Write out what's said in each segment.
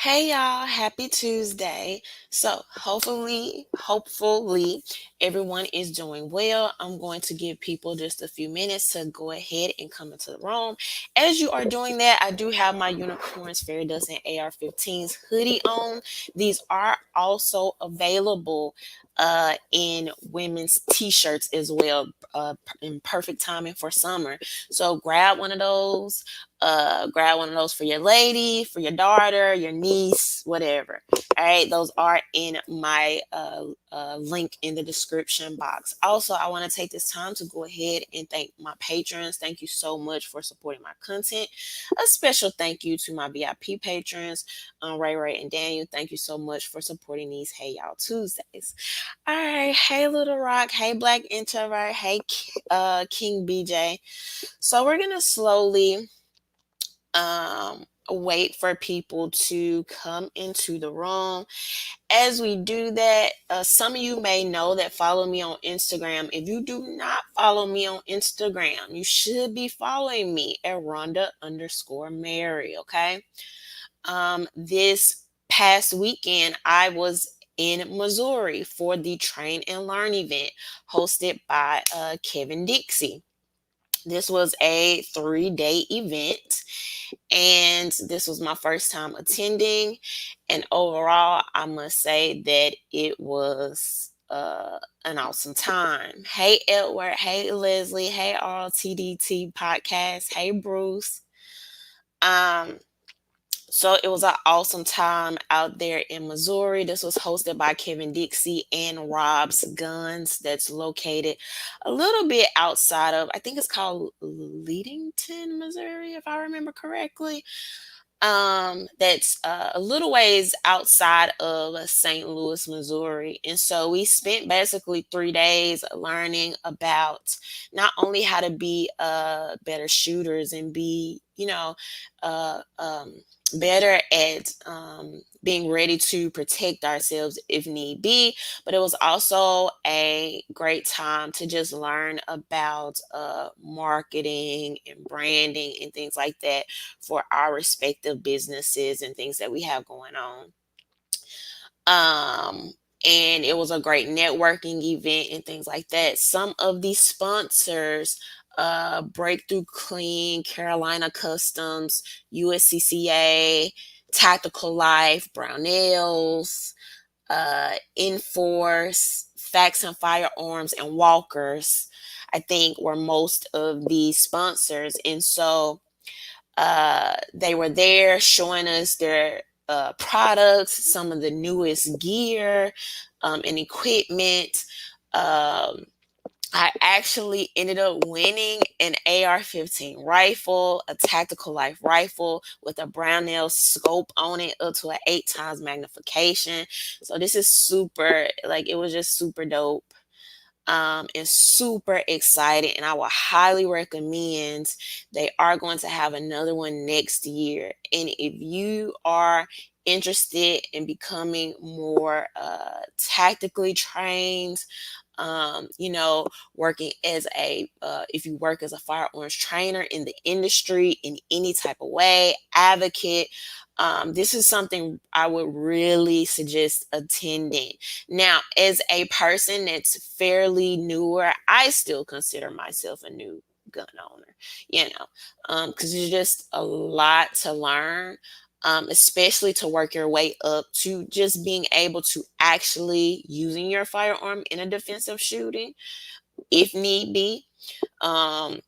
Hey y'all, happy Tuesday. So hopefully everyone is doing well. I'm going to give people just a few minutes to go ahead and come into the room. As you are doing that, I do have my Unicorns Fairy Dust and AR-15s hoodie on. These are also available in women's t-shirts as well, in perfect timing for summer. So grab one of those for your lady, for your daughter, your niece, whatever. All right, those are in my link in the description box. Also, I want to take this time to go ahead and thank my patrons. Thank you so much for supporting my content. A special thank you to my VIP patrons, Ray Ray and Daniel. Thank you so much for supporting these Hey Y'all Tuesdays. All right, hey Little Rock, hey Black Introvert, hey King BJ. So we're gonna slowly wait for people to come into the room. As we do that, some of you may know that follow me on Instagram. If you do not follow me on Instagram, you should be following me at Rhonda_Mary. Okay. This past weekend, I was in Missouri for the Train and Learn event hosted by Kevin Dixie. This was a 3-day event, and this was my first time attending. And overall, I must say that it was an awesome time. Hey, Edward. Hey, Leslie. Hey, RTDT podcast. Hey, Bruce. Um, so it was an awesome time out there in Missouri. This was hosted by Kevin Dixie and Rob's Guns. That's located a little bit outside of, I think it's called Leadington, Missouri, if I remember correctly. That's a little ways outside of St. Louis, Missouri. And so we spent basically 3 days learning about not only how to be better shooters and be, uh, um, better at being ready to protect ourselves if need be, but it was also a great time to just learn about marketing and branding and things like that for our respective businesses and things that we have going on. Um, and it was a great networking event and things like that. Some of these sponsors, Breakthrough Clean, Carolina Customs, USCCA, Tactical Life, Brownells, Enforce, Facts and Firearms, and Walkers, I think were most of the sponsors. And so they were there showing us their products, some of the newest gear and equipment. Um, I actually ended up winning an AR-15 rifle, a tactical life rifle with a Brownell scope on it up to an 8 times magnification. So this is super, like, it was just super dope. And super excited, and I will highly recommend. They are going to have another one next year, and if you are interested in becoming more tactically trained, working as if you work as a firearms trainer in the industry in any type of way, advocate, this is something I would really suggest attending. Now, as a person that's fairly newer, I still consider myself a new gun owner, because there's just a lot to learn, especially to work your way up to just being able to actually using your firearm in a defensive shooting if need be. Um,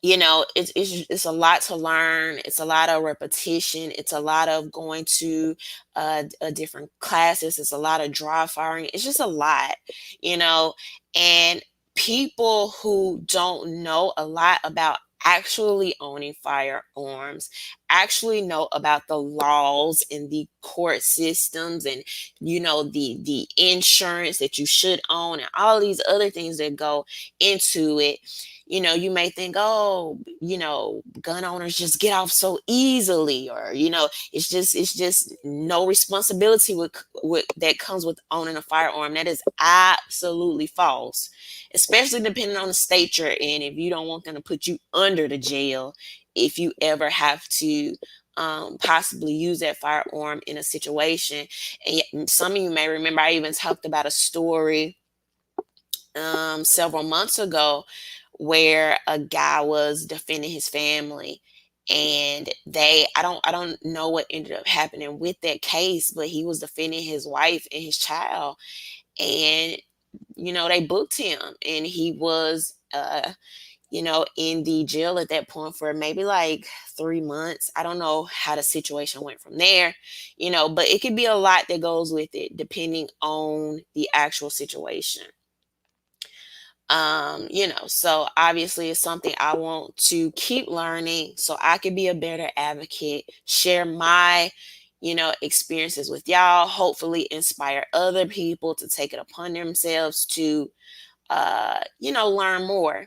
it's a lot to learn. It's a lot of repetition. It's a lot of going to different classes. It's a lot of dry firing. It's just a lot, you know. And people who don't know a lot about actually owning firearms actually know about the laws and the court systems and the insurance that you should own and all these other things that go into it. You may think, oh, gun owners just get off so easily, or it's just no responsibility with that comes with owning a firearm. That is absolutely false, especially depending on the state you're in. If you don't want them to put you under the jail if you ever have to possibly use that firearm in a situation. And some of you may remember I even talked about a story several months ago where a guy was defending his family, and I don't know what ended up happening with that case, but he was defending his wife and his child, and they booked him, and he was in the jail at that point for maybe like 3 months. I don't know how the situation went from there, but it could be a lot that goes with it depending on the actual situation. So obviously it's something I want to keep learning so I can be a better advocate, share my experiences with y'all, hopefully inspire other people to take it upon themselves to learn more.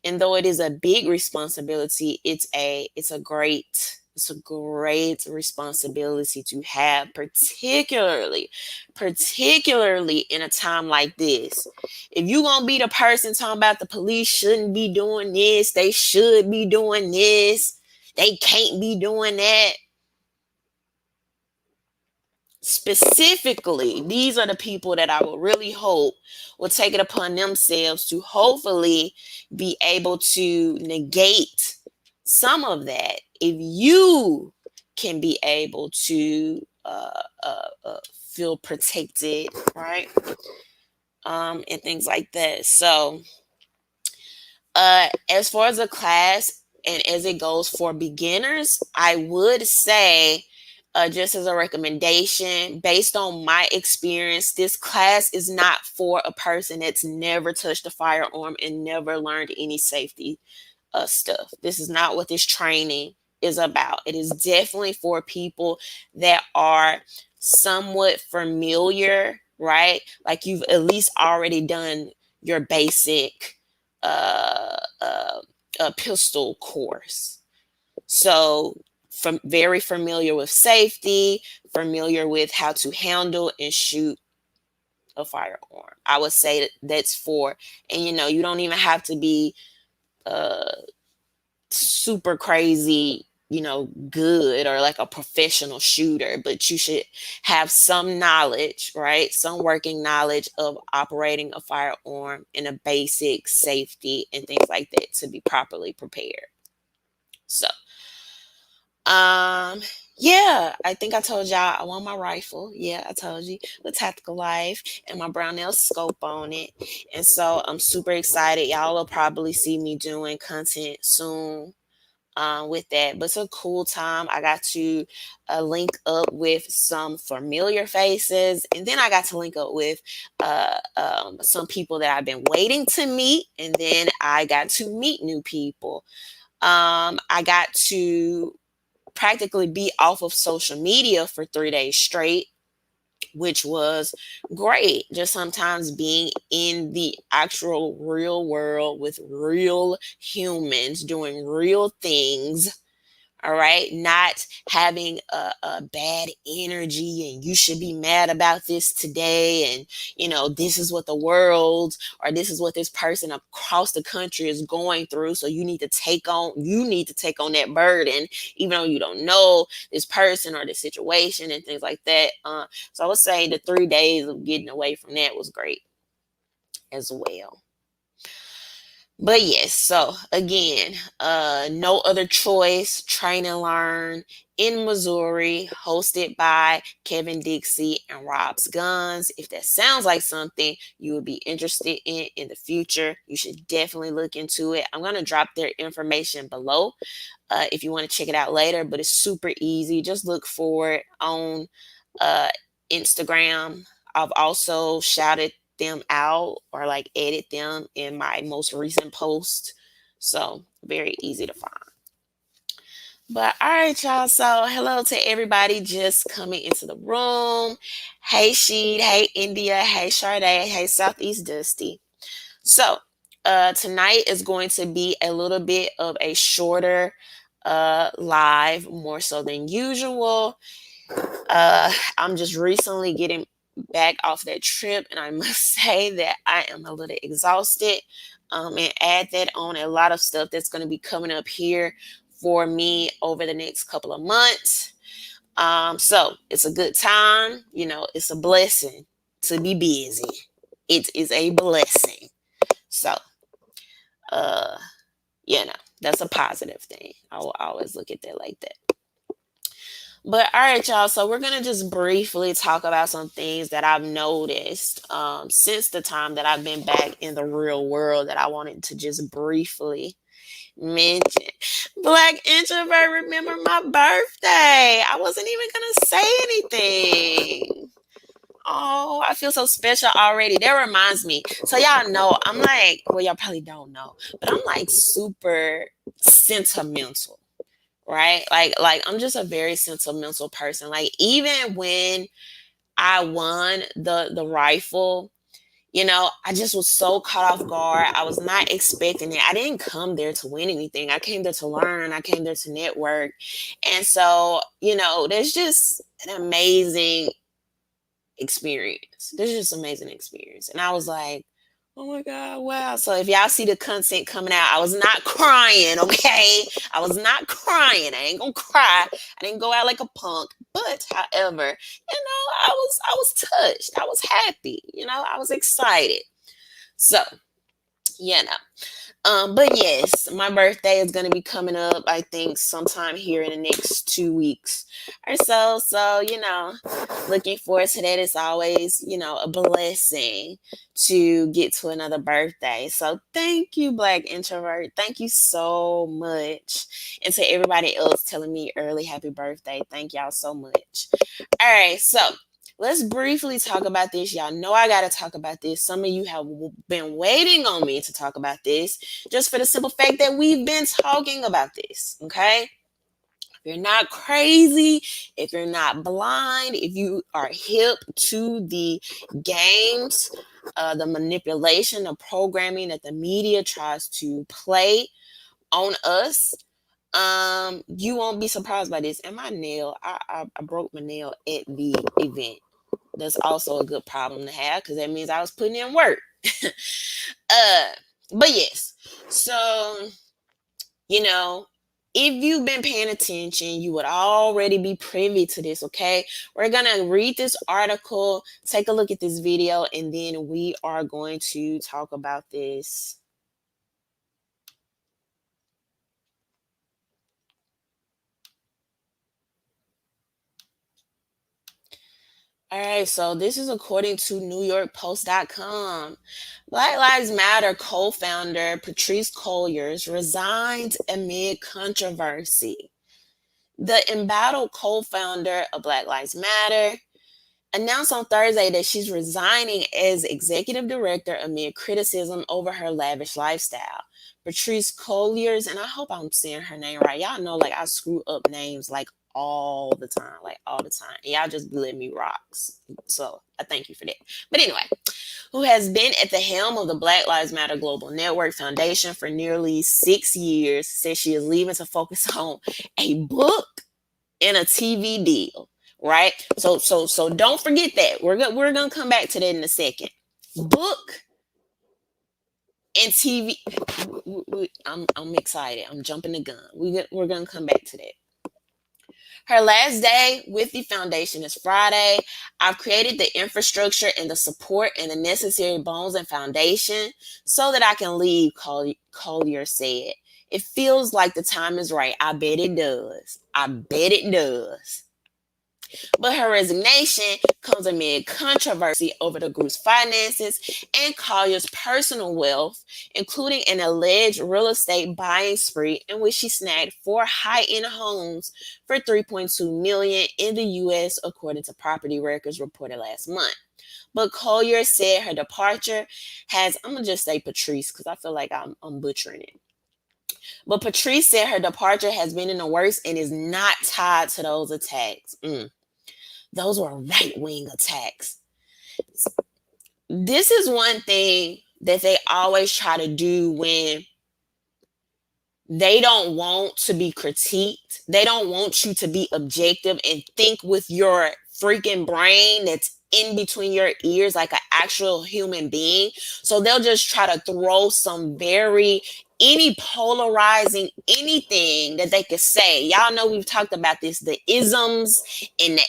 And though it is a big responsibility, it's a great responsibility to have, particularly in a time like this. If you're gonna be the person talking about the police shouldn't be doing this, they should be doing this, they can't be doing that, specifically, these are the people that I will really hope will take it upon themselves to hopefully be able to negate some of that. If you can be able to feel protected, right? And things like that. So, as far as a class and as it goes for beginners, I would say, just as a recommendation, based on my experience, this class is not for a person that's never touched a firearm and never learned any safety stuff. This is not what this training is about. It is definitely for people that are somewhat familiar, right? Like you've at least already done your basic pistol course. So, very familiar with safety, familiar with how to handle and shoot a firearm. I would say that's for, and you don't even have to be super crazy, good or like a professional shooter, but you should have some knowledge, right? Some working knowledge of operating a firearm and a basic safety and things like that to be properly prepared. So, yeah, I think I told y'all I want my rifle. Yeah, I told you, with Tactical Life and my Brownell scope on it. And so I'm super excited. Y'all will probably see me doing content soon with that. But it's a cool time. I got to link up with some familiar faces, and then I got to link up with some people that I've been waiting to meet, and then I got to meet new people. I got to practically be off of social media for 3 days straight, which was great. Just sometimes being in the actual real world with real humans doing real things. All right, not having a bad energy and you should be mad about this today, and this is what the world, or this is what this person across the country is going through, so you need to take on that burden, even though you don't know this person or this situation and things like that. So I would say the 3 days of getting away from that was great as well. But yes, so again, No Other Choice, Train and Learn in Missouri, hosted by Kevin Dixie and Rob's Guns. If that sounds like something you would be interested in the future, you should definitely look into it. I'm going to drop their information below if you want to check it out later, but it's super easy. Just look for it on uh, Instagram. I've also shouted them out or like edit them in my most recent post. So very easy to find. But all right, y'all. So hello to everybody just coming into the room. Hey Sheed, hey India, hey Sade, hey Southeast Dusty. So tonight is going to be a little bit of a shorter live, more so than usual. I'm just recently getting back off that trip, and I must say that I am a little exhausted. And add that on a lot of stuff that's going to be coming up here for me over the next couple of months. So it's a good time. It's a blessing to be busy. It is a blessing. So, uh, that's a positive thing. I will always look at that like that. But all right, y'all. So we're gonna just briefly talk about some things that I've noticed since the time that I've been back in the real world that I wanted to just briefly mention. Black introvert, remember my birthday. I wasn't even gonna say anything. Oh, I feel so special already. That reminds me. So y'all know I'm like, well, y'all probably don't know, but I'm like super sentimental, right? Like I'm just a very sentimental person. Like even when I won the rifle, I just was so caught off guard. I was not expecting it. I didn't come there to win anything. I came there to learn. I came there to network. And so, there's just an amazing experience. There's just amazing experience. And I was like, oh my God, wow. So if y'all see the content coming out, I was not crying, okay? I was not crying. I ain't gonna cry. I didn't go out like a punk. But however, I was touched. I was happy. I was excited. So, but yes, my birthday is going to be coming up, I think, sometime here in the next 2 weeks or so. So, looking forward to that. It's always, a blessing to get to another birthday. So thank you, Black Introvert. Thank you so much. And to everybody else telling me early happy birthday, thank y'all so much. All right, so let's briefly talk about this. Y'all know I got to talk about this. Some of you have been waiting on me to talk about this just for the simple fact that we've been talking about this, okay? If you're not crazy, if you're not blind, if you are hip to the games, the manipulation, the programming that the media tries to play on us, you won't be surprised by this. And my nail, I broke my nail at the event. That's also a good problem to have because that means I was putting in work. But yes, so if you've been paying attention, you would already be privy to this. Okay, we're gonna read this article, take a look at this video, and then we are going to talk about this. All right, so this is according to NewYorkPost.com. Black Lives Matter co-founder Patrisse Cullors resigns amid controversy. The embattled co-founder of Black Lives Matter announced on Thursday that she's resigning as executive director amid criticism over her lavish lifestyle. Patrisse Cullors, and I hope I'm saying her name right. Y'all know, like, I screw up names like all the time. And y'all just let me rocks. So I thank you for that. But anyway, who has been at the helm of the Black Lives Matter Global Network Foundation for nearly 6 years, says she is leaving to focus on a book and a TV deal. Right? So don't forget that. We're gonna come back to that in a second. Book and TV. I'm excited. I'm jumping the gun. We're gonna come back to that. Her last day with the foundation is Friday. I've created the infrastructure and the support and the necessary bones and foundation so that I can leave, Collier said. It feels like the time is right. I bet it does. But her resignation comes amid controversy over the group's finances and Collier's personal wealth, including an alleged real estate buying spree in which she snagged 4 high-end homes for $3.2 million in the U.S., according to property records reported last month. But Collier said her departure has, I'm going to just say Patrisse because I feel like I'm butchering it. But Patrisse said her departure has been in the works and is not tied to those attacks. Those were right-wing attacks. This is one thing that they always try to do when they don't want to be critiqued. They don't want you to be objective and think with your freaking brain that's in between your ears like an actual human being. So they'll just try to throw some very any polarizing anything that they could say. Y'all know we've talked about this, the isms and the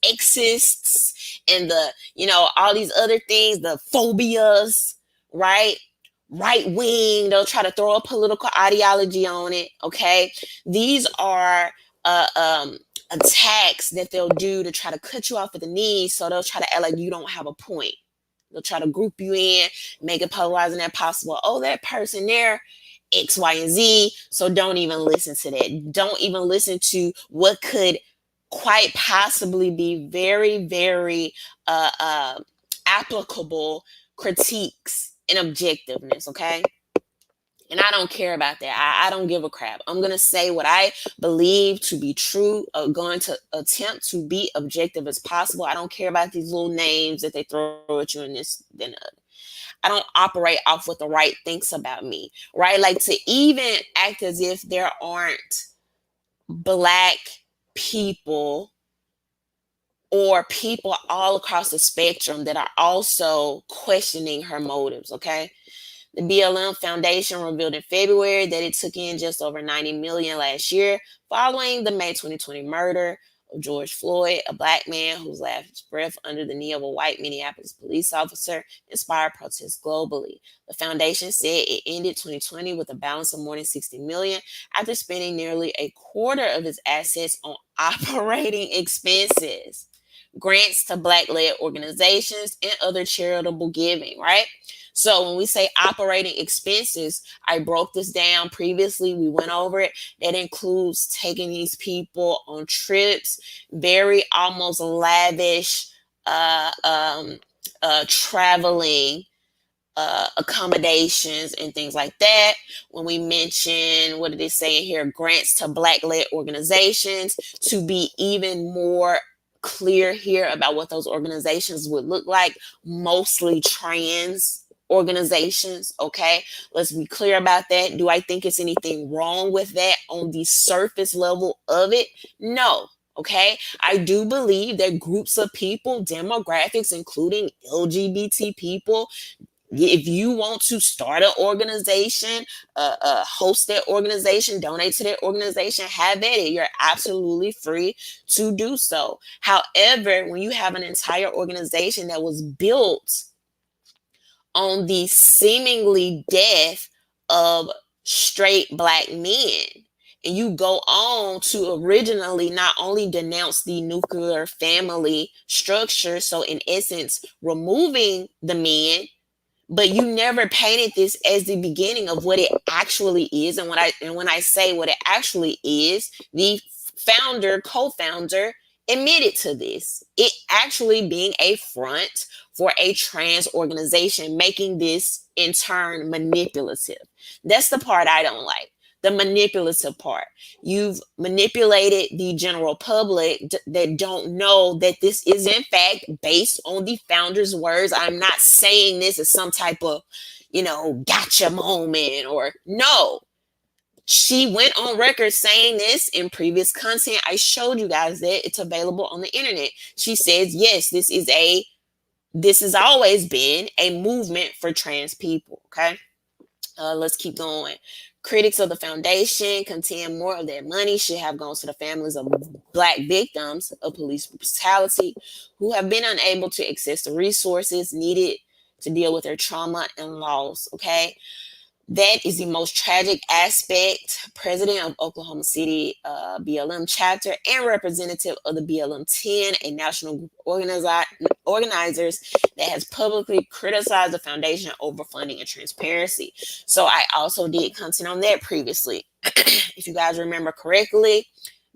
exists and the, all these other things, the phobias, right? Right wing, they'll try to throw a political ideology on it. Okay. These are attacks that they'll do to try to cut you off at the knees. So they'll try to act like you don't have a point. They'll try to group you in, make it polarizing as possible. Oh, that person there, X, Y, and Z. So don't even listen to that. Don't even listen to what could quite possibly be very, very applicable critiques and objectiveness. Okay. And I don't care about that. I don't give a crap. I'm going to say what I believe to be true. I'm going to attempt to be objective as possible. I don't care about these little names that they throw at you in this. I don't operate off what the right thinks about me, right? Like, to even act as if there aren't Black people or people all across the spectrum that are also questioning her motives, okay? The BLM Foundation revealed in February that it took in just over $90 million last year following the May 2020 murder of George Floyd, a Black man whose last breath under the knee of a white Minneapolis police officer inspired protests globally. The foundation said it ended 2020 with a balance of more than $60 million after spending nearly a quarter of its assets on operating expenses, grants to Black-led organizations, and other charitable giving, right? So when we say operating expenses, I broke this down previously. We went over it. That includes taking these people on trips, very almost lavish traveling accommodations and things like that. When we mention, what did it say in here? Grants to Black-led organizations, to be even more clear here about what those organizations would look like, mostly trans organizations. Okay, let's be clear about that. Do I think it's anything wrong with that on the surface level of it? No. Okay, I do believe that groups of people, demographics, including LGBT people, if you want to start an organization, host that organization, donate to that organization, have at it. You're absolutely free to do so. However, when you have an entire organization that was built on the seemingly death of straight Black men, and you go on to originally not only denounce the nuclear family structure, so in essence removing the men, but you never painted this as the beginning of what it actually is. And when I say what it actually is, the co-founder admitted to this. It actually being a front for a trans organization, making this in turn manipulative. That's the part I don't like. The manipulative part. You've manipulated the general public that don't know that this is in fact based on the founder's words. I'm not saying this as some type of, gotcha moment, or no. She went on record saying this in previous content. I showed you guys that it's available on the internet. She says, yes, this has always been a movement for trans people. Okay. Let's keep going. Critics of the foundation contend more of their money should have gone to the families of Black victims of police brutality who have been unable to access the resources needed to deal with their trauma and loss. Okay. That is the most tragic aspect. President of Oklahoma City BLM chapter and representative of the BLM 10, a national group of organizers that has publicly criticized the foundation over funding and transparency. So I also did content on that previously. If you guys remember correctly,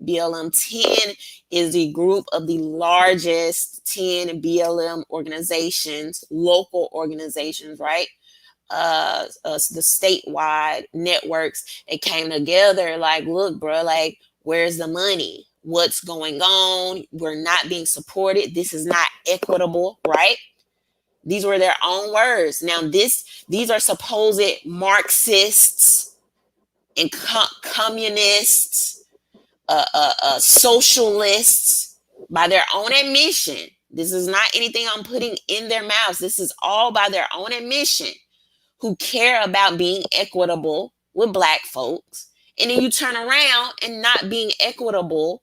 BLM 10 is the group of the largest 10 BLM organizations, local organizations, right? The statewide networks, it came together like, look, bro, like, where's the money? What's going on? We're not being supported. This is not equitable, right? These were their own words. Now, these are supposed Marxists and communists, socialists, by their own admission. This is not anything I'm putting in their mouths. This is all by their own admission, who care about being equitable with Black folks, and then you turn around and not being equitable.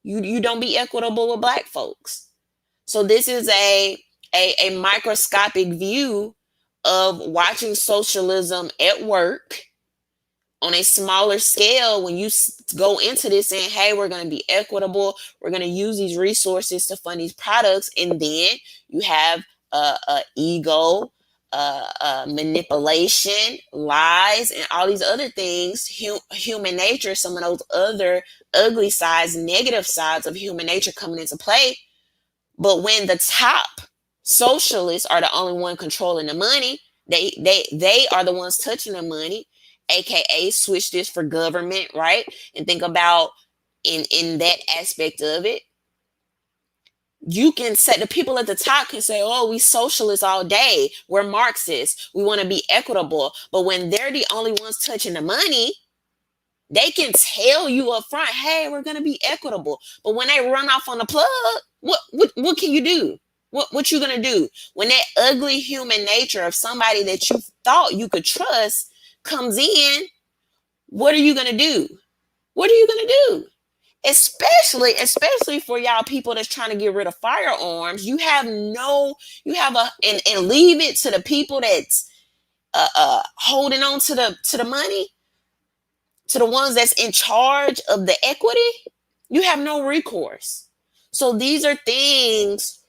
You don't be equitable with Black folks. So this is a microscopic view of watching socialism at work on a smaller scale. When you go into this saying, hey, we're going to be equitable, we're going to use these resources to fund these products, and then you have ego, manipulation, lies, and all these other things, human nature, some of those other ugly sides, negative sides of human nature coming into play. But when the top socialists are the only one controlling the money, they are the ones touching the money, aka switch this for government, right? And think about in that aspect of it. You can say, the people at the top can say, oh, we socialists all day, we're Marxists, we want to be equitable. But when they're the only ones touching the money, they can tell you up front, hey, we're going to be equitable. But when they run off on the plug, what can you do? What you going to do? When that ugly human nature of somebody that you thought you could trust comes in, what are you going to do? What are you going to do? Especially for y'all people that's trying to get rid of firearms. You have and leave it to the people that's holding on to the money, to the ones that's in charge of the equity. You have no recourse. So these are things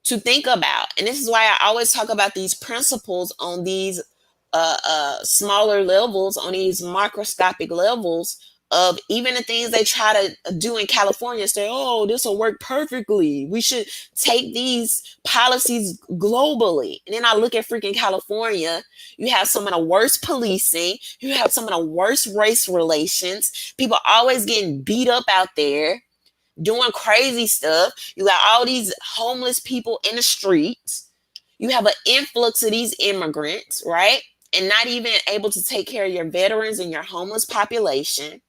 to think about. And this is why I always talk about these principles on these smaller levels, on these microscopic levels of even the things they try to do in California. Say, oh, this will work perfectly. We should take these policies globally. And then I look at freaking California. You have some of the worst policing. You have some of the worst race relations. People always getting beat up out there, doing crazy stuff. You got all these homeless people in the streets. You have an influx of these immigrants, right? And not even able to take care of your veterans and your homeless population.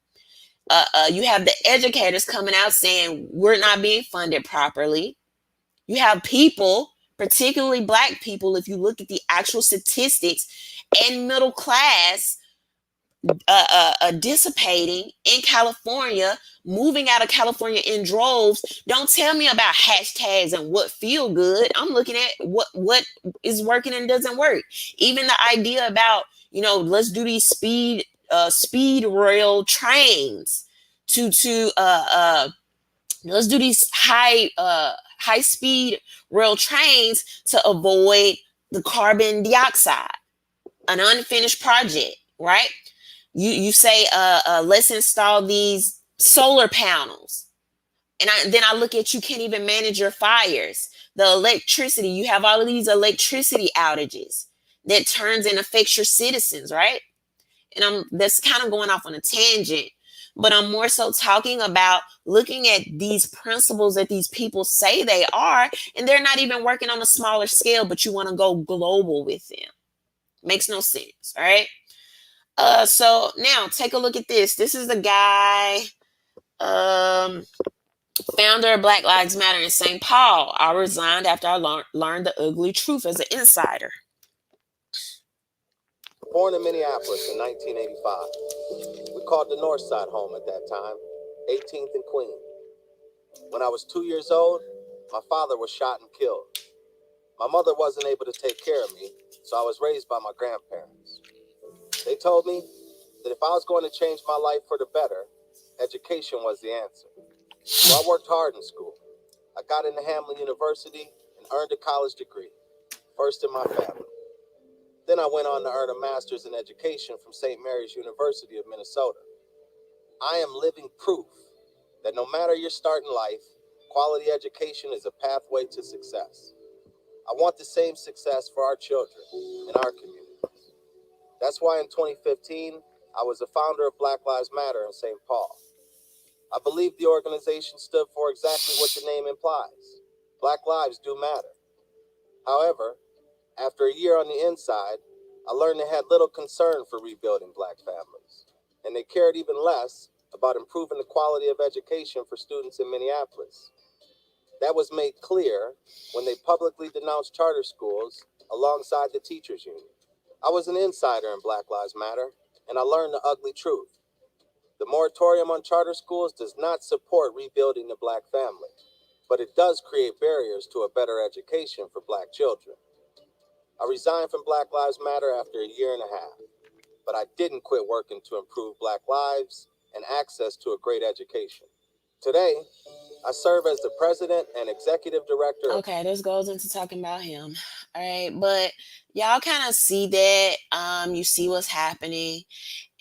You have the educators coming out saying we're not being funded properly. You have people, particularly Black people, if you look at the actual statistics, and middle class dissipating in California, moving out of California in droves. Don't tell me about hashtags and what feel good. I'm looking at what is working and doesn't work. Even the idea about, let's do these speed rail trains to let's do these high speed rail trains to avoid the carbon dioxide, an unfinished project, right? You say let's install these solar panels, and then I look at, you can't even manage your fires. The electricity, you have all of these electricity outages that turns and affects your citizens, right? And that's kind of going off on a tangent, but I'm more so talking about looking at these principles that these people say they are, and they're not even working on a smaller scale, but you want to go global with them. Makes no sense, all right? So now take a look at this. This is the guy, founder of Black Lives Matter in St. Paul. I resigned after I learned the ugly truth as an insider. Born in Minneapolis in 1985. We called the North Side home at that time, 18th and Queen. When I was 2 years old, my father was shot and killed. My mother wasn't able to take care of me, so I was raised by my grandparents. They told me that if I was going to change my life for the better, education was the answer. So I worked hard in school. I got into Hamline University and earned a college degree, first in my family. Then I went on to earn a master's in education from St. Mary's University of Minnesota. I am living proof that no matter your start in life, quality education is a pathway to success. I want the same success for our children in our communities. That's why in 2015, I was the founder of Black Lives Matter in St. Paul. I believe the organization stood for exactly what the name implies. Black lives do matter. However, after a year on the inside, I learned they had little concern for rebuilding Black families, and they cared even less about improving the quality of education for students in Minneapolis. That was made clear when they publicly denounced charter schools alongside the teachers union. I was an insider in Black Lives Matter, and I learned the ugly truth. The moratorium on charter schools does not support rebuilding the Black family, but it does create barriers to a better education for Black children. I resigned from Black Lives Matter after a year and a half, but I didn't quit working to improve Black lives and access to a great education. Today, I serve as the president and executive director. Okay, this goes into talking about him. All right, but y'all kind of see that. You see what's happening.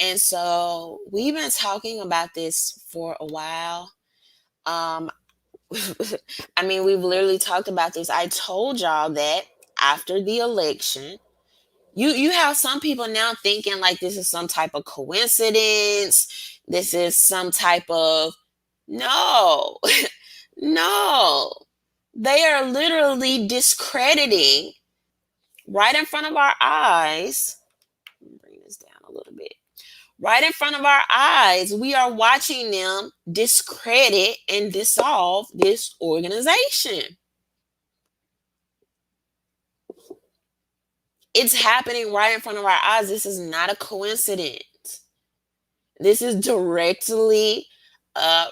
And so we've been talking about this for a while. Um, I mean, we've literally talked about this. I told y'all that after the election, you have some people now thinking like this is some type of coincidence. This is some type of no, no. They are literally discrediting right in front of our eyes. Let me bring this down a little bit. Right in front of our eyes, we are watching them discredit and dissolve this organization. It's happening right in front of our eyes. This is not a coincidence. This is directly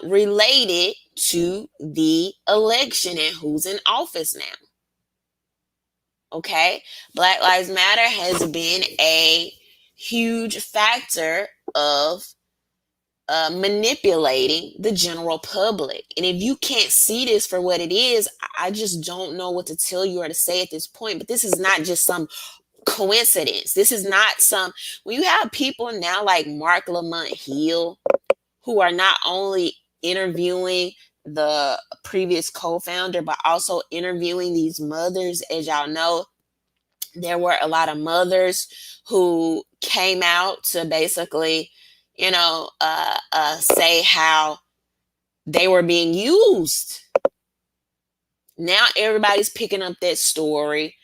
related to the election and who's in office now. Okay? Black Lives Matter has been a huge factor of manipulating the general public. And if you can't see this for what it is, I just don't know what to tell you or to say at this point. But this is not just some coincidence. This is not some, when you have people now like Mark Lamont Hill, who are not only interviewing the previous co-founder, but also interviewing these mothers. As y'all know, there were a lot of mothers who came out to basically, say how they were being used. Now everybody's picking up that story.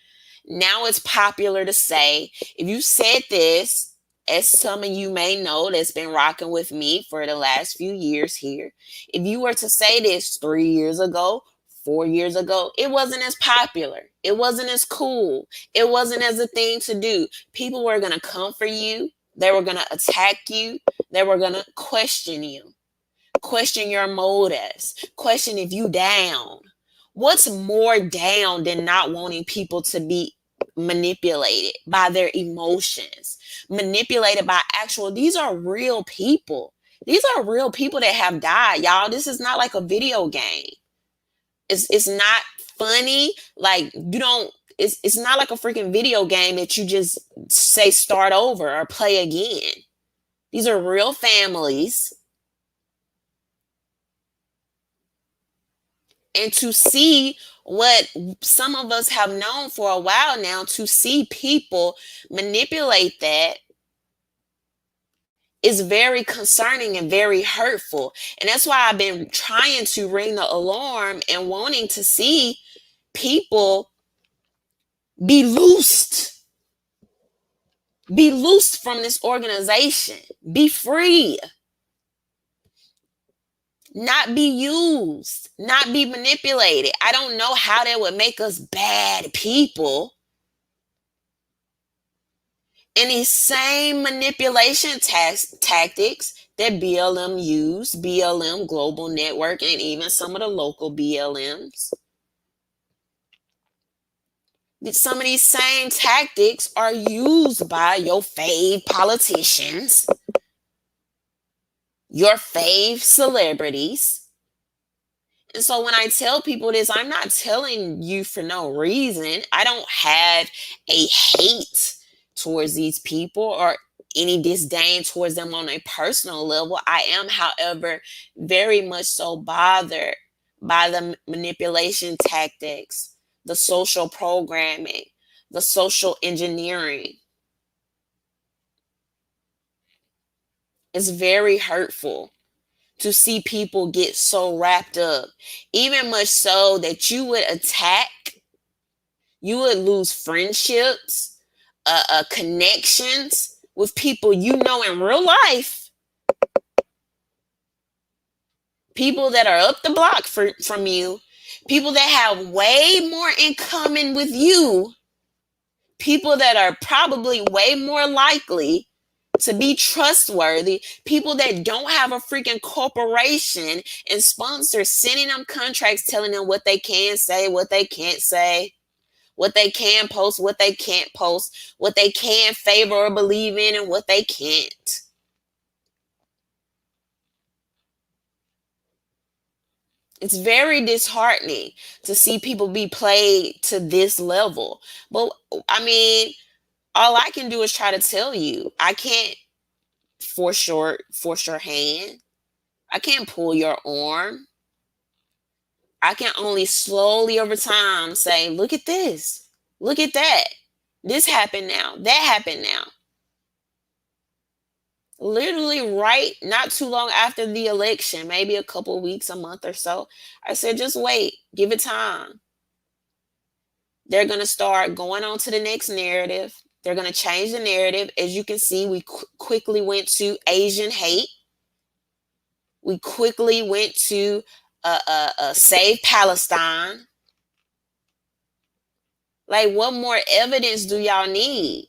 Now it's popular to say, if you said this, as some of you may know that's been rocking with me for the last few years here, if you were to say this 3 years ago, 4 years ago, it wasn't as popular. It wasn't as cool. It wasn't as a thing to do. People were going to come for you. They were going to attack you. They were going to question you, question your motives, question if you down. What's more down than not wanting people to be manipulated by their emotions, manipulated by these are real people. These are real people that have died, y'all. This is not like a video game. It's not funny. Like, you don't, it's not like a freaking video game that you just say start over or play again. These are real families. And to see what some of us have known for a while now, to see people manipulate that is very concerning and very hurtful. And that's why I've been trying to ring the alarm and wanting to see people be loosed from this organization, be free, not be used, not be manipulated. I don't know how that would make us bad people. And these same manipulation tactics that BLM used, BLM Global Network, and even some of the local BLMs, some of these same tactics are used by your fave politicians, your fave celebrities. And so when I tell people this, I'm not telling you for no reason. I don't have a hate towards these people or any disdain towards them on a personal level. I am, however, very much so bothered by the manipulation tactics, the social programming, the social engineering. It's very hurtful to see people get so wrapped up, even much so that you would attack, you would lose friendships, connections with people you know in real life, people that are up the block from you, people that have way more in common with you People that are probably way more likely to be trustworthy, people that don't have a freaking corporation and sponsors sending them contracts telling them what they can say, what they can't say, what they can post, what they can't post, what they can favor or believe in, and what they can't. It's very disheartening to see people be played to this level. But I mean, all I can do is try to tell you. I can't force your hand. I can't pull your arm. I can only slowly over time say, look at this. Look at that. This happened now. That happened now. Literally right not too long after the election, maybe a couple weeks, a month or so, I said, just wait, give it time. They're going to start going on to the next narrative. They're going to change the narrative. As you can see, we quickly went to Asian hate. We quickly went to Save Palestine. Like, what more evidence do y'all need?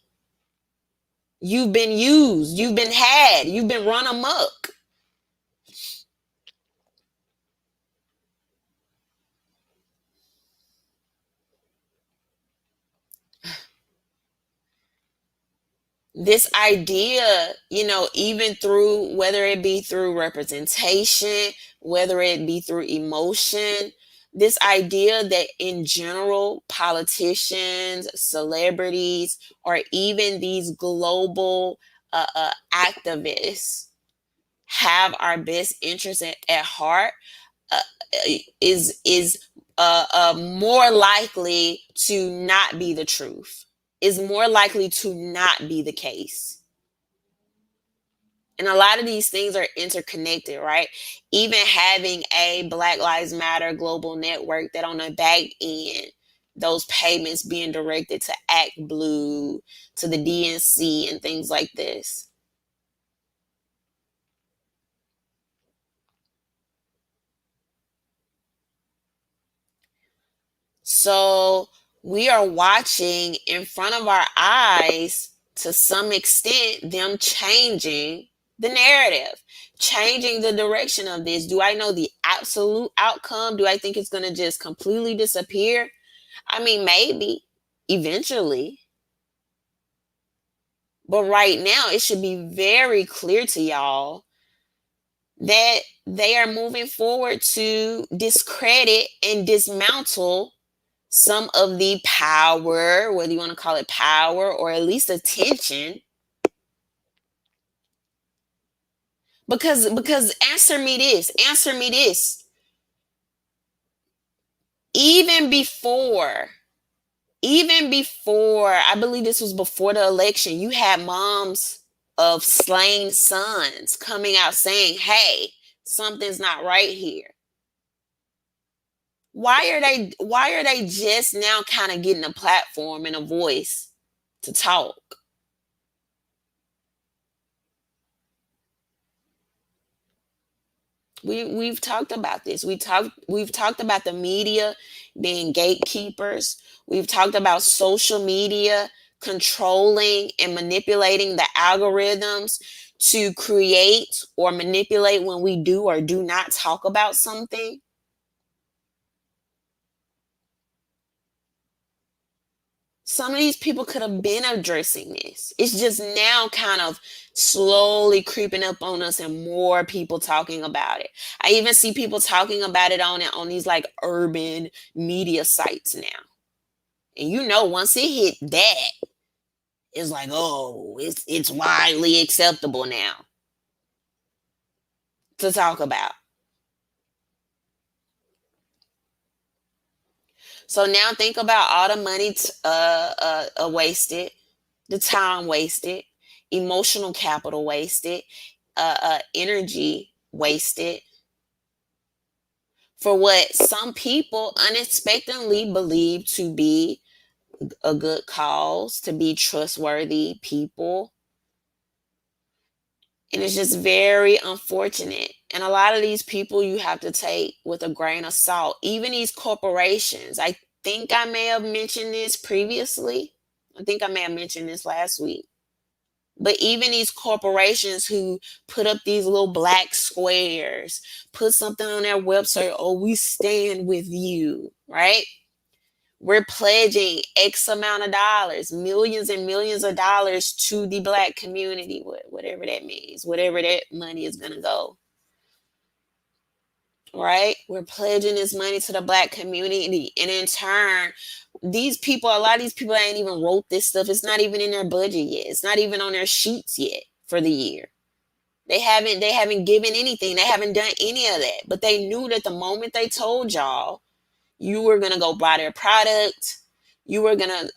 You've been used. You've been had. You've been run amok. This idea, even through, whether it be through representation, whether it be through emotion, this idea that in general, politicians, celebrities, or even these global activists have our best interest at heart uh, is more likely to not be the truth, is more likely to not be the case. And a lot of these things are interconnected, right? Even having a Black Lives Matter global network that on the back end, those payments being directed to Act Blue, to the DNC, and things like this. So we are watching in front of our eyes, to some extent, them changing the narrative, changing the direction of this. Do I know the absolute outcome? Do I think it's going to just completely disappear? I mean, maybe eventually. But right now, it should be very clear to y'all that they are moving forward to discredit and dismantle some of the power, whether you want to call it power or at least attention. Because answer me this. Even before, I believe this was before the election, you had moms of slain sons coming out saying, hey, something's not right here. Why are they just now kind of getting a platform and a voice to talk? We've talked about this. We've talked about the media being gatekeepers. We've talked about social media controlling and manipulating the algorithms to create or manipulate when we do or do not talk about something. Some of these people could have been addressing this. It's just now kind of slowly creeping up on us and more people talking about it. I even see people talking about it on these like urban media sites now. And once it hit that, it's like, oh, it's widely acceptable now to talk about. So now think about all the money wasted, the time wasted, emotional capital wasted, energy wasted for what some people unexpectedly believe to be a good cause, to be trustworthy people. And it's just very unfortunate. And a lot of these people you have to take with a grain of salt. Even these corporations. I think I may have mentioned this previously. I think I may have mentioned this last week. But even these corporations who put up these little black squares, put something on their website, oh, we stand with you, right? We're pledging X amount of dollars, millions and millions of dollars to the black community, whatever that means, whatever that money is going to go. Right? We're pledging this money to the black community. And in turn, these people, a lot of these people ain't even wrote this stuff. It's not even in their budget yet. It's not even on their sheets yet for the year. They haven't given anything. They haven't done any of that. But they knew that the moment they told y'all you were gonna go buy their product, you were gonna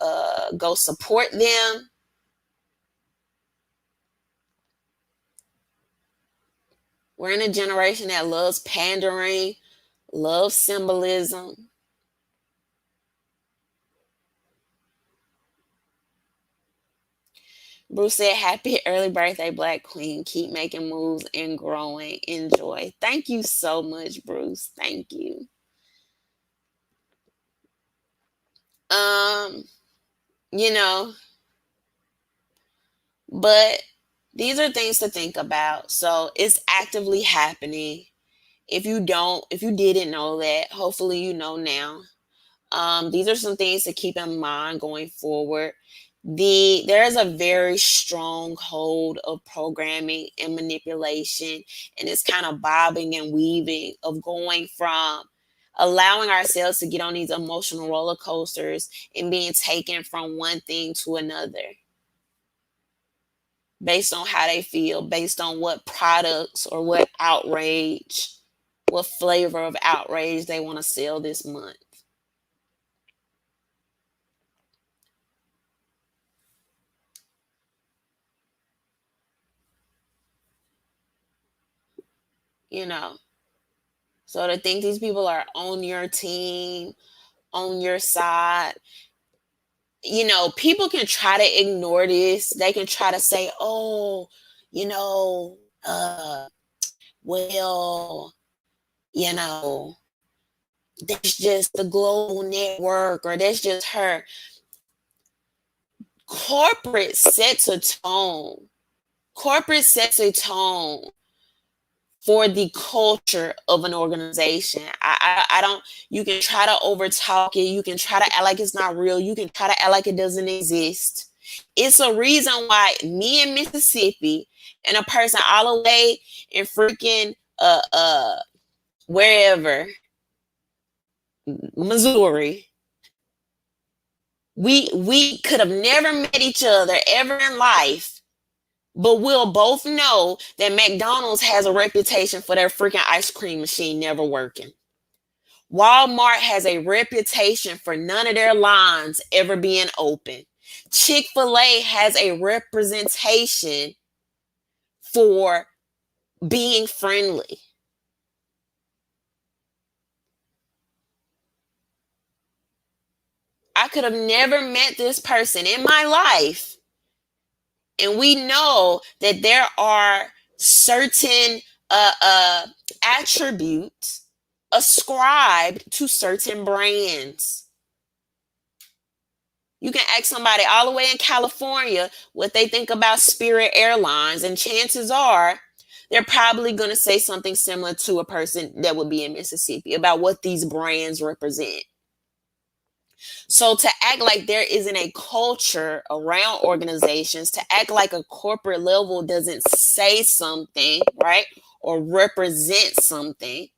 go support them. We're in a generation that loves pandering, loves symbolism. Bruce said, happy early birthday, Black Queen. Keep making moves and growing. Enjoy. Thank you so much, Bruce. Thank you. Um, you know, but these are things to think about. So it's actively happening. If you didn't know that, hopefully you know now. These are some things to keep in mind going forward. There is a very strong hold of programming and manipulation, and it's kind of bobbing and weaving of going from allowing ourselves to get on these emotional roller coasters and being taken from one thing to another based on how they feel, based on what products or what outrage, what flavor of outrage they want to sell this month. You know, so to think these people are on your team, on your side, people can try to ignore this. They can try to say, oh, you know, well, you know, that's just the global network or that's just her. Corporate sets a tone. Corporate sets a tone for the culture of an organization. I don't, you can try to overtalk it. You can try to act like it's not real. You can try to act like it doesn't exist. It's a reason why me in Mississippi and a person all the way in freaking wherever, Missouri, we could have never met each other ever in life, but we'll both know that McDonald's has a reputation for their freaking ice cream machine never working. Walmart has a reputation for none of their lines ever being open. Chick-fil-A has a representation for being friendly. I could have never met this person in my life. And we know that there are certain attributes ascribed to certain brands. You can ask somebody all the way in California what they think about Spirit Airlines, and chances are they're probably going to say something similar to a person that would be in Mississippi about what these brands represent. So to act like there isn't a culture around organizations, to act like a corporate level doesn't say something, right, or represent something,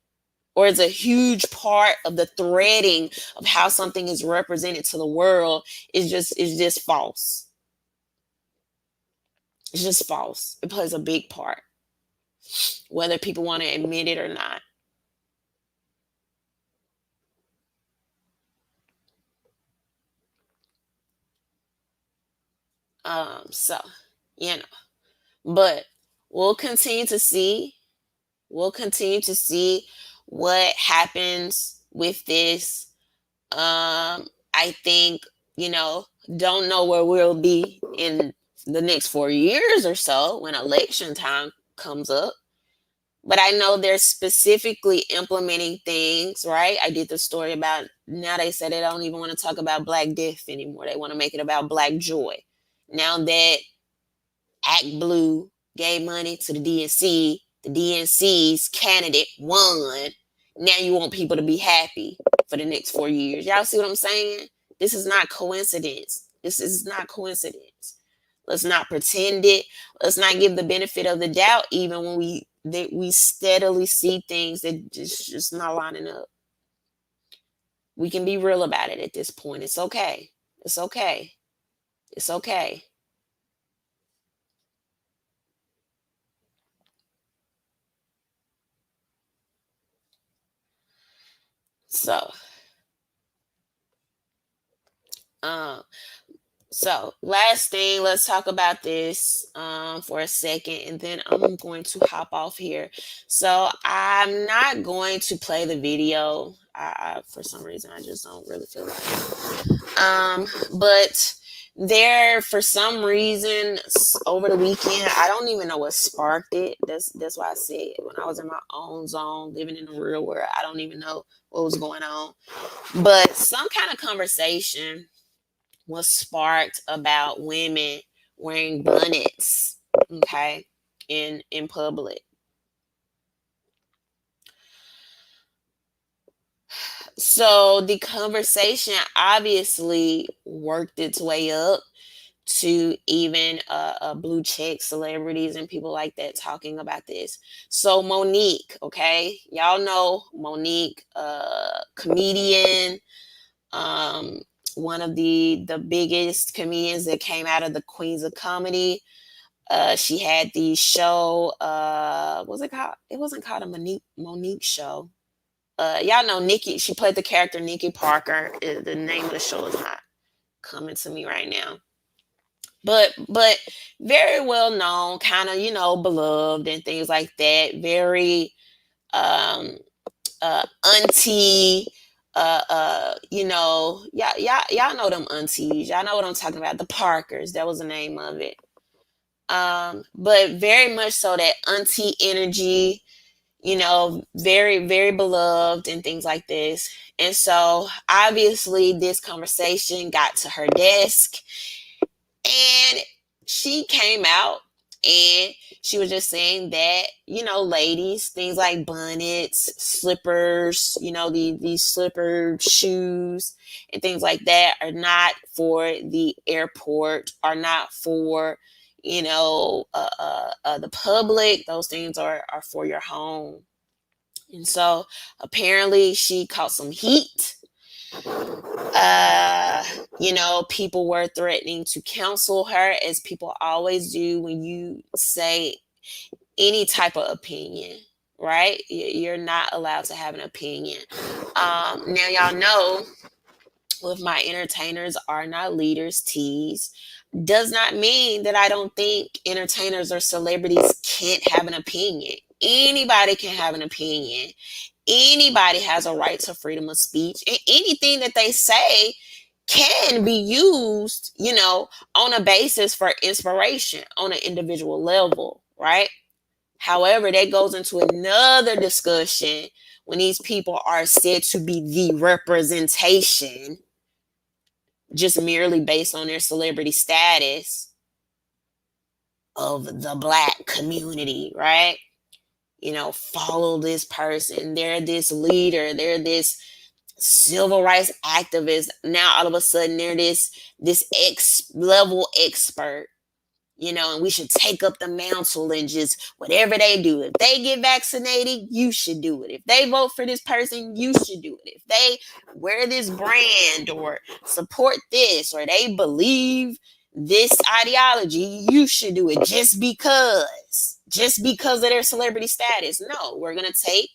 or is a huge part of the threading of how something is represented to the world is just false. It's just false. It plays a big part, whether people want to admit it or not. So, you know, but we'll continue to see. We'll continue to see what happens with this. I think, don't know where we'll be in the next 4 years or so when election time comes up. But I know they're specifically implementing things, right? I did the story about, now they said they don't even want to talk about Black death anymore. They want to make it about Black joy. Now that Act Blue gave money to the DNC, the DNC's candidate won. Now you want people to be happy for the next 4 years. Y'all see what I'm saying? This is not coincidence. This is not coincidence. Let's not pretend it. Let's not give the benefit of the doubt, even when we steadily see things that just not lining up. We can be real about it at this point. It's okay. It's okay. It's okay. So, um, last thing, let's talk about this for a second, and then I'm going to hop off here. So I'm not going to play the video. For some reason, I just don't really feel like it. But there, for some reason, over the weekend, I don't even know what sparked it. That's why I said when I was in my own zone, living in the real world, I don't even know what was going on. But some kind of conversation was sparked about women wearing bonnets, okay, in public. So the conversation obviously worked its way up to even blue check celebrities and people like that talking about this. So Monique, okay, y'all know Monique, comedian, um, one of the biggest comedians that came out of the Queens of Comedy. She had the show. What was it called? It wasn't called a Monique show. Y'all know Nikki. She played the character Nikki Parker. The name of the show is not coming to me right now. But very well known, kind of, beloved and things like that. Very um auntie, y'all know them aunties. Y'all know what I'm talking about. The Parkers, that was the name of it. But very much so that auntie energy, very, very beloved and things like this. And so obviously this conversation got to her desk, and she came out and she was just saying that, ladies, things like bonnets, slippers, these slipper shoes and things like that are not for the airport, are not for, the public. Those things are for your home. And so apparently she caught some heat. People were threatening to cancel her, as people always do when you say any type of opinion, right? You're not allowed to have an opinion. Now, y'all know, with my entertainers are not leaders tease, does not mean that I don't think entertainers or celebrities can't have an opinion. Anybody can have an opinion. Anybody has a right to freedom of speech, and anything that they say can be used, on a basis for inspiration on an individual level, right? However, that goes into another discussion when these people are said to be the representation just merely based on their celebrity status of the Black community, right? Follow this person. They're this leader. They're this civil rights activist. Now all of a sudden they're this X level expert, and we should take up the mantle and just whatever they do. If they get vaccinated, you should do it. If they vote for this person, you should do it. If they wear this brand or support this or they believe this ideology, you should do it just because of their celebrity status. No, we're going to take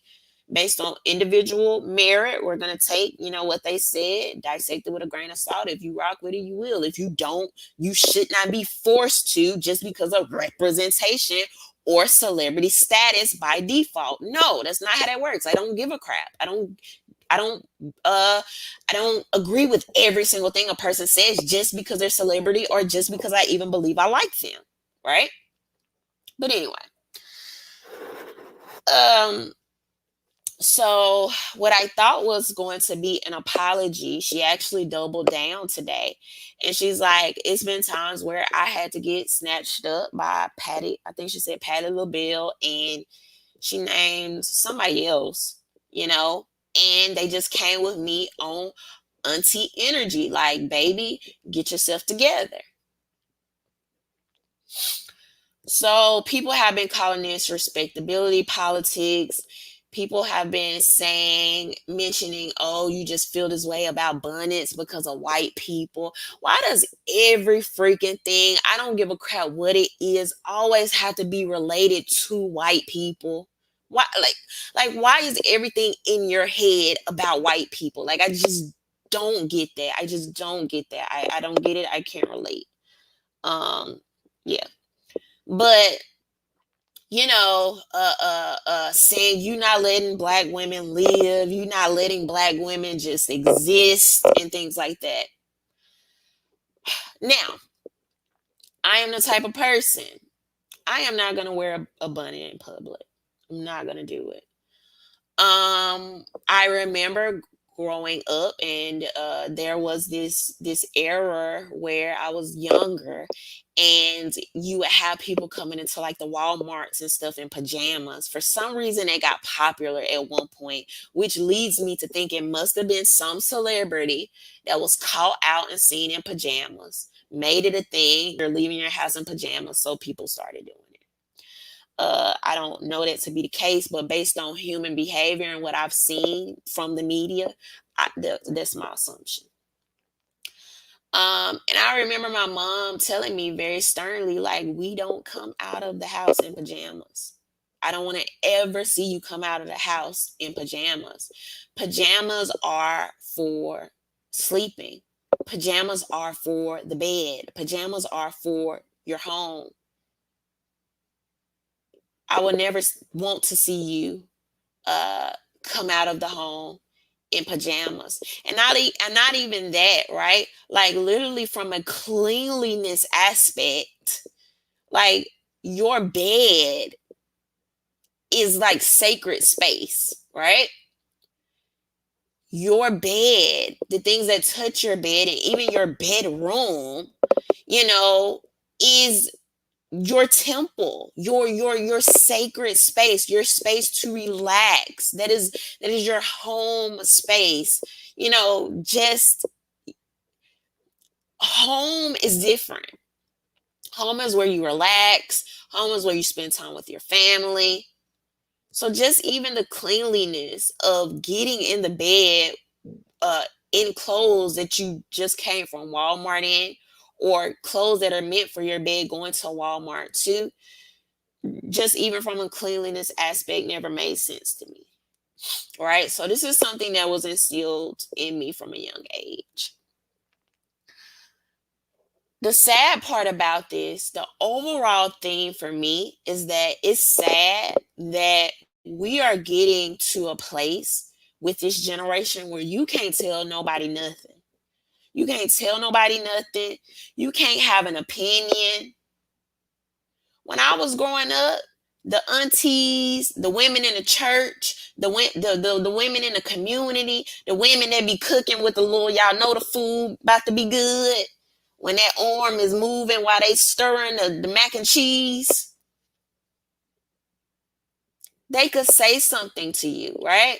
based on individual merit. We're going to take, what they said, dissect it with a grain of salt. If you rock with it, you will. If you don't, you should not be forced to just because of representation or celebrity status by default. No, that's not how that works. I don't give a crap. I don't agree with every single thing a person says just because they're celebrity or just because I even believe I like them, right? But anyway, Um, so what I thought was going to be an apology, she actually doubled down today. And she's like, it's been times where I had to get snatched up by Patty. I think she said Patty LaBelle, and she named somebody else, you know, and they just came with me on auntie energy. Like, baby, get yourself together. So people have been calling this respectability politics. People have been saying, mentioning, oh, you just feel this way about bonnets because of white people. Why does every freaking thing, I don't give a crap what it is, always have to be related to white people? Why, like why is everything in your head about white people? Like, I just don't get that. I just don't get that. I don't get it. I can't relate. Yeah. But saying you not letting black women live, you not letting black women just exist and things like that. Now, I am the type of person, I am not gonna wear a bunny in public. I'm not gonna do it. I remember growing up, and there was this era where I was younger, and you would have people coming into like the Walmarts and stuff in pajamas. For some reason, they got popular at one point, which leads me to think it must have been some celebrity that was caught out and seen in pajamas, made it a thing. You're leaving your house in pajamas, so people started doing it. I don't know that to be the case, but based on human behavior and what I've seen from the media, that's my assumption. And I remember my mom telling me very sternly, like, we don't come out of the house in pajamas. I don't want to ever see you come out of the house in pajamas. Pajamas are for sleeping. Pajamas are for the bed. Pajamas are for your home. I would never want to see you come out of the home in pajamas. And not even that, right? Like, literally from a cleanliness aspect, like, your bed is like sacred space, right? Your bed, the things that touch your bed, and even your bedroom, you know, is your temple, your sacred space, your space to relax. That is your home space. Just home is different. Home is where you relax. Home is where you spend time with your family. So just even the cleanliness of getting in the bed in clothes that you just came from Walmart in, or clothes that are meant for your bed going to Walmart too, just even from a cleanliness aspect, never made sense to me. Right? So this is something that was instilled in me from a young age. The sad part about this, the overall theme for me, is that it's sad that we are getting to a place with this generation where you can't tell nobody nothing. You can't tell nobody nothing. You can't have an opinion. When I was growing up, the aunties, the women in the church, the women in the community, the women that be cooking with the little, y'all know the food about to be good. When that arm is moving while they stirring the mac and cheese, they could say something to you, right?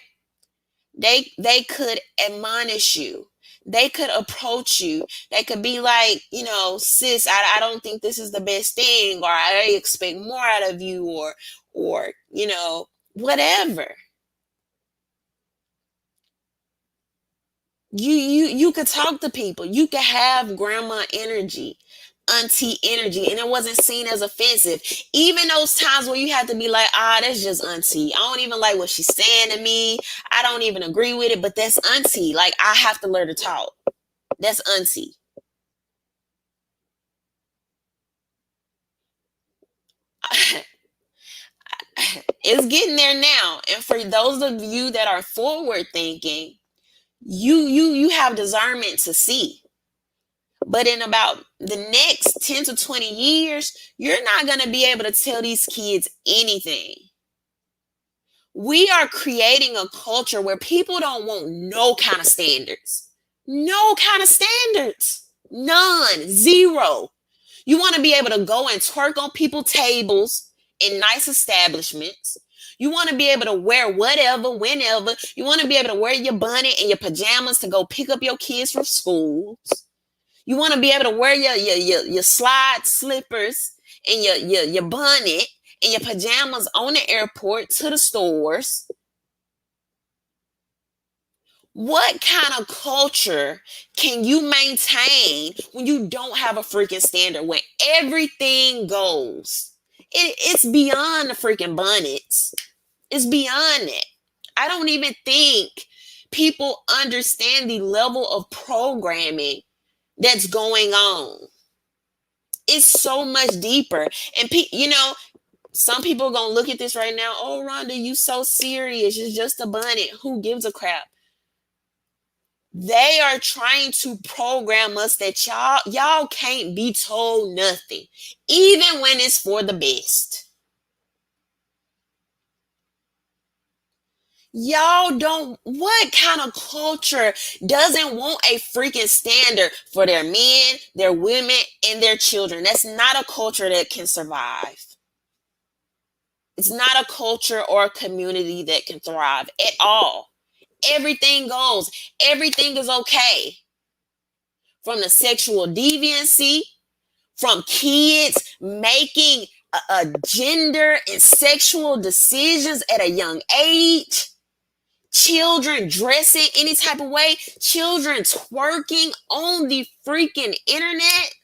They could admonish you. They could approach you. They could be like, sis, I don't think this is the best thing, or I expect more out of you, or whatever. You could talk to people. You could have grandma energy, auntie energy, and it wasn't seen as offensive. Even those times where you had to be like, that's just auntie. I don't even like what she's saying to me. I don't even agree with it, but that's auntie. Like, I have to learn to talk. That's auntie. It's getting there now. And for those of you that are forward thinking, you have discernment to see. But in about the next 10 to 20 years, you're not going to be able to tell these kids anything. We are creating a culture where people don't want no kind of standards. No kind of standards. None. Zero. You want to be able to go and twerk on people's tables in nice establishments. You want to be able to wear whatever, whenever. You want to be able to wear your bunny and your pajamas to go pick up your kids from schools. You want to be able to wear your slide slippers and your bonnet and your pajamas on the airport to the stores. What kind of culture can you maintain when you don't have a freaking standard, when everything goes? It's beyond the freaking bonnets. It's beyond it. I don't even think people understand the level of programming that's going on. It's so much deeper. And, some people are going to look at this right now. Oh, Rhonda, you so serious. It's just a bonnet. Who gives a crap? They are trying to program us that y'all can't be told nothing, even when it's for the best. Y'all don't, what kind of culture doesn't want a freaking standard for their men, their women, and their children? That's not a culture that can survive. It's not a culture or a community that can thrive at all. Everything goes. Everything is okay. From the sexual deviancy, from kids making a gender and sexual decisions at a young age, children dressing any type of way, children twerking on the freaking internet,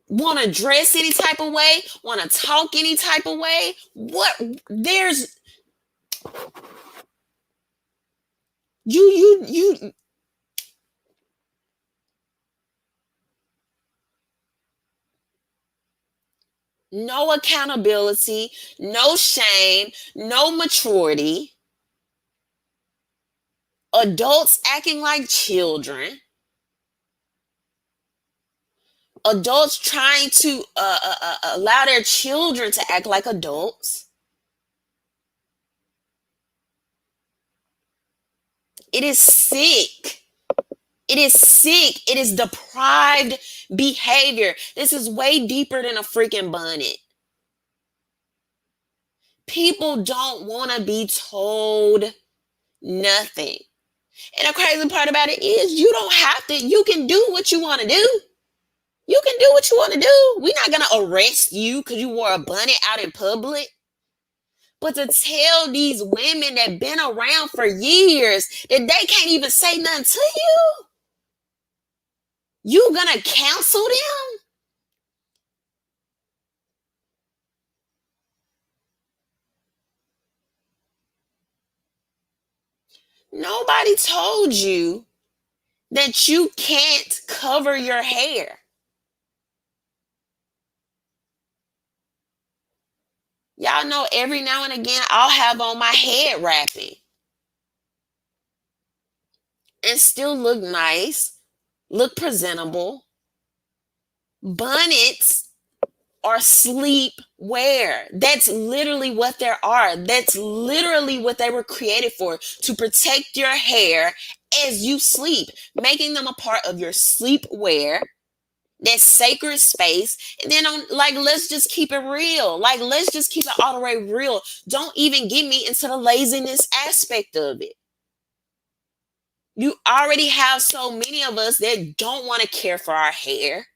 want to dress any type of way, want to talk any type of way. There's you no accountability, no shame, no maturity. Adults acting like children. Adults trying to allow their children to act like adults. It is sick. It is sick. It is deprived behavior. This is way deeper than a freaking bonnet. People don't want to be told nothing. And the crazy part about it is you don't have to. You can do what you want to do. You can do what you want to do. We're not going to arrest you because you wore a bonnet out in public. But to tell these women that been around for years that they can't even say nothing to you gonna counsel them? Nobody told you that you can't cover your hair. Y'all know every now and again I'll have on my head wrapping and still look nice, look presentable. Bonnets are sleep wear. That's literally what they are. That's literally what they were created for, to protect your hair as you sleep, making them a part of your sleep wear, that sacred space. And then let's just keep it real. Let's just keep it all the way real. Don't even get me into the laziness aspect of it. You already have so many of us that don't want to care for our hair,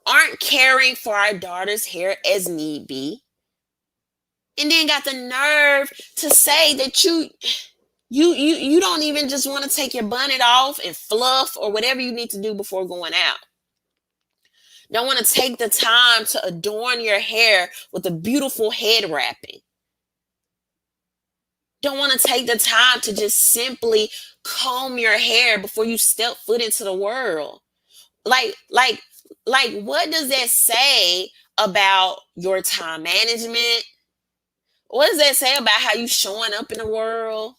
aren't caring for our daughter's hair as need be, and then got the nerve to say that you don't even just want to take your bonnet off and fluff or whatever you need to do before going out. Don't want to take the time to adorn your hair with a beautiful head wrapping. Don't want to take the time to just simply comb your hair before you step foot into the world. What does that say about your time management? What does that say about how you showing up in the world?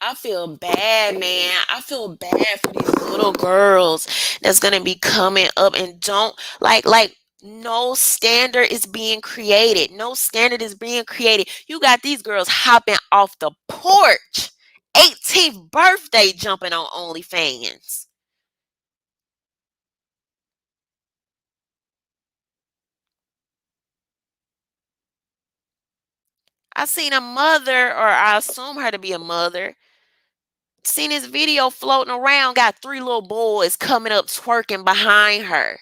I feel bad, man. I feel bad for these little girls that's gonna be coming up and don't like no standard is being created. No standard is being created. You got these girls hopping off the porch. 18th birthday jumping on OnlyFans. I seen a mother, or I assume her to be a mother, seen this video floating around, got three little boys coming up twerking behind her.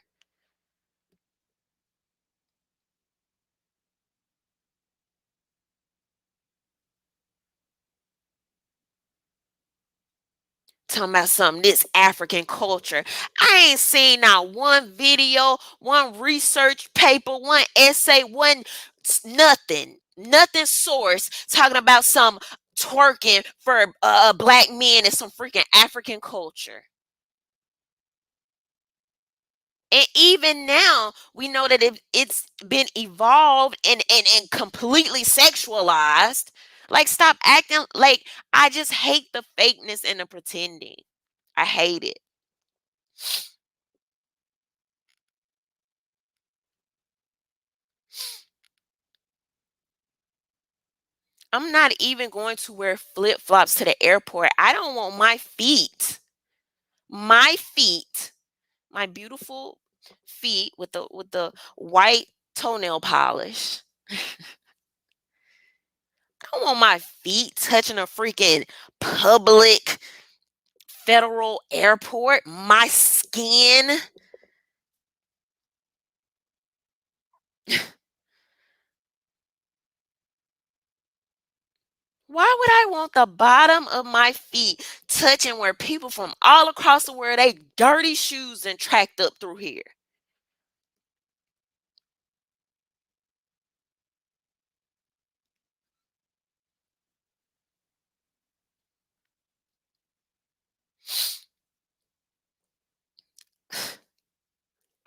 Talking about something, this African culture. I ain't seen not one video, one research paper, one essay, nothing source talking about some twerking for black men and some freaking African culture. And even now, we know that it's been evolved and completely sexualized. Like, stop acting like, I just hate the fakeness and the pretending. I hate it. I'm not even going to wear flip flops to the airport. I don't want my feet, my beautiful feet with the white toenail polish. I don't want my feet touching a freaking public federal airport. My skin. Why would I want the bottom of my feet touching where people from all across the world, they dirty shoes and tracked up through here?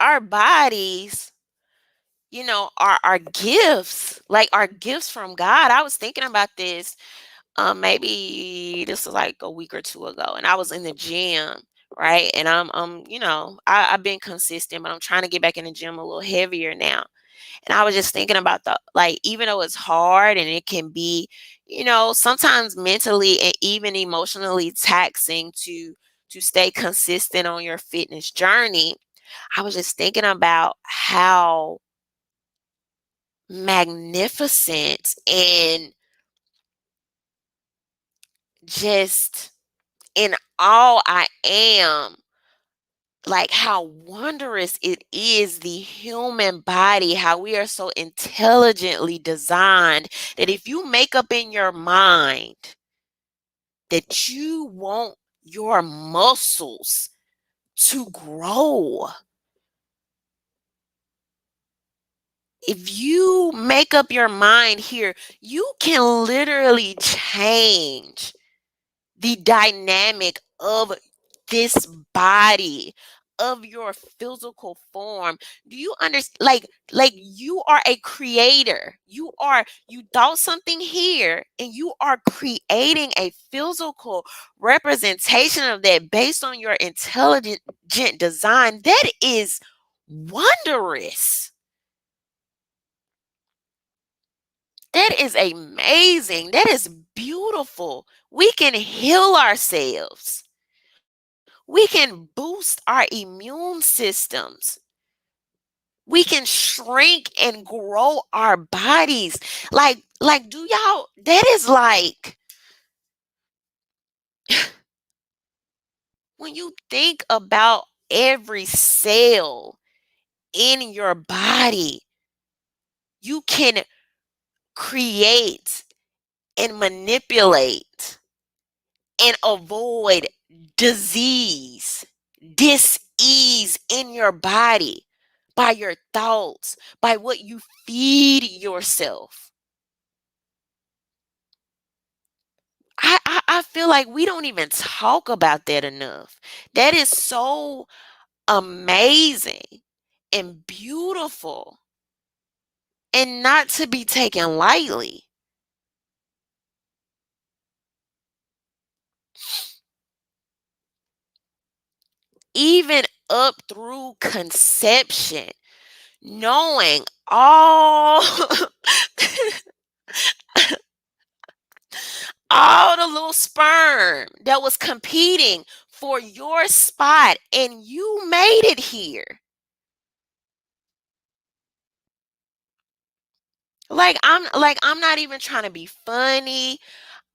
Our bodies, are gifts, like are gifts from God. I was thinking about this. Maybe this was like a week or two ago, and I was in the gym, right? And I've been consistent, but I'm trying to get back in the gym a little heavier now. And I was just thinking about the like, even though it's hard and it can be, sometimes mentally and even emotionally taxing to stay consistent on your fitness journey. I was just thinking about how magnificent and just in all I am, like how wondrous it is, the human body, how we are so intelligently designed that if you make up in your mind that you want your muscles to grow, if you make up your mind here, you can literally change the dynamic of this body, of your physical form. Do you understand? Like you are a creator. You thought something here and you are creating a physical representation of that based on your intelligent design. That is wondrous. That is amazing. That is beautiful. We can heal ourselves. We can boost our immune systems. We can shrink and grow our bodies. Like, do y'all, that is like, when you think about every cell in your body, you can create and manipulate and avoid disease, dis-ease in your body by your thoughts, by what you feed yourself. I feel like we don't even talk about that enough. That is so amazing and beautiful and not to be taken lightly. even up through conception, knowing all all the little sperm that was competing for your spot, and you made it here. I'm not even trying to be funny.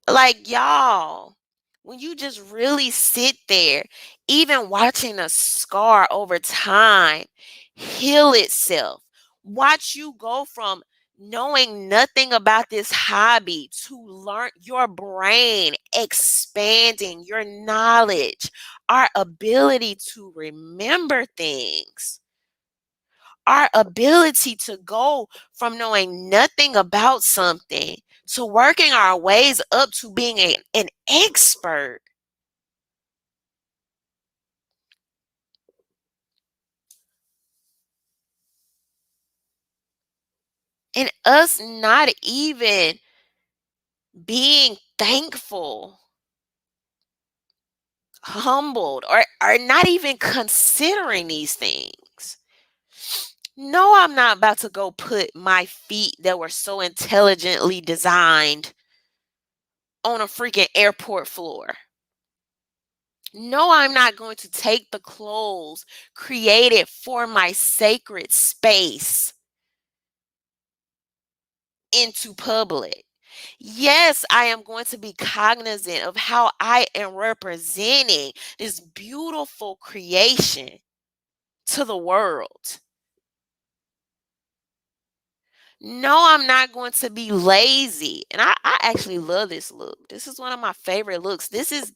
Like, y'all, when you just really sit there, even watching a scar over time heal itself, watch you go from knowing nothing about this hobby to learn, your brain expanding, your knowledge, our ability to remember things, our ability to go from knowing nothing about something to working our ways up to being an expert, and us not even being thankful, humbled, or not even considering these things. No, I'm not about to go put my feet that were so intelligently designed on a freaking airport floor. No, I'm not going to take the clothes created for my sacred space into public. Yes, I am going to be cognizant of how I am representing this beautiful creation to the world. No, I'm not going to be lazy. And I actually love this look. This is one of my favorite looks. This is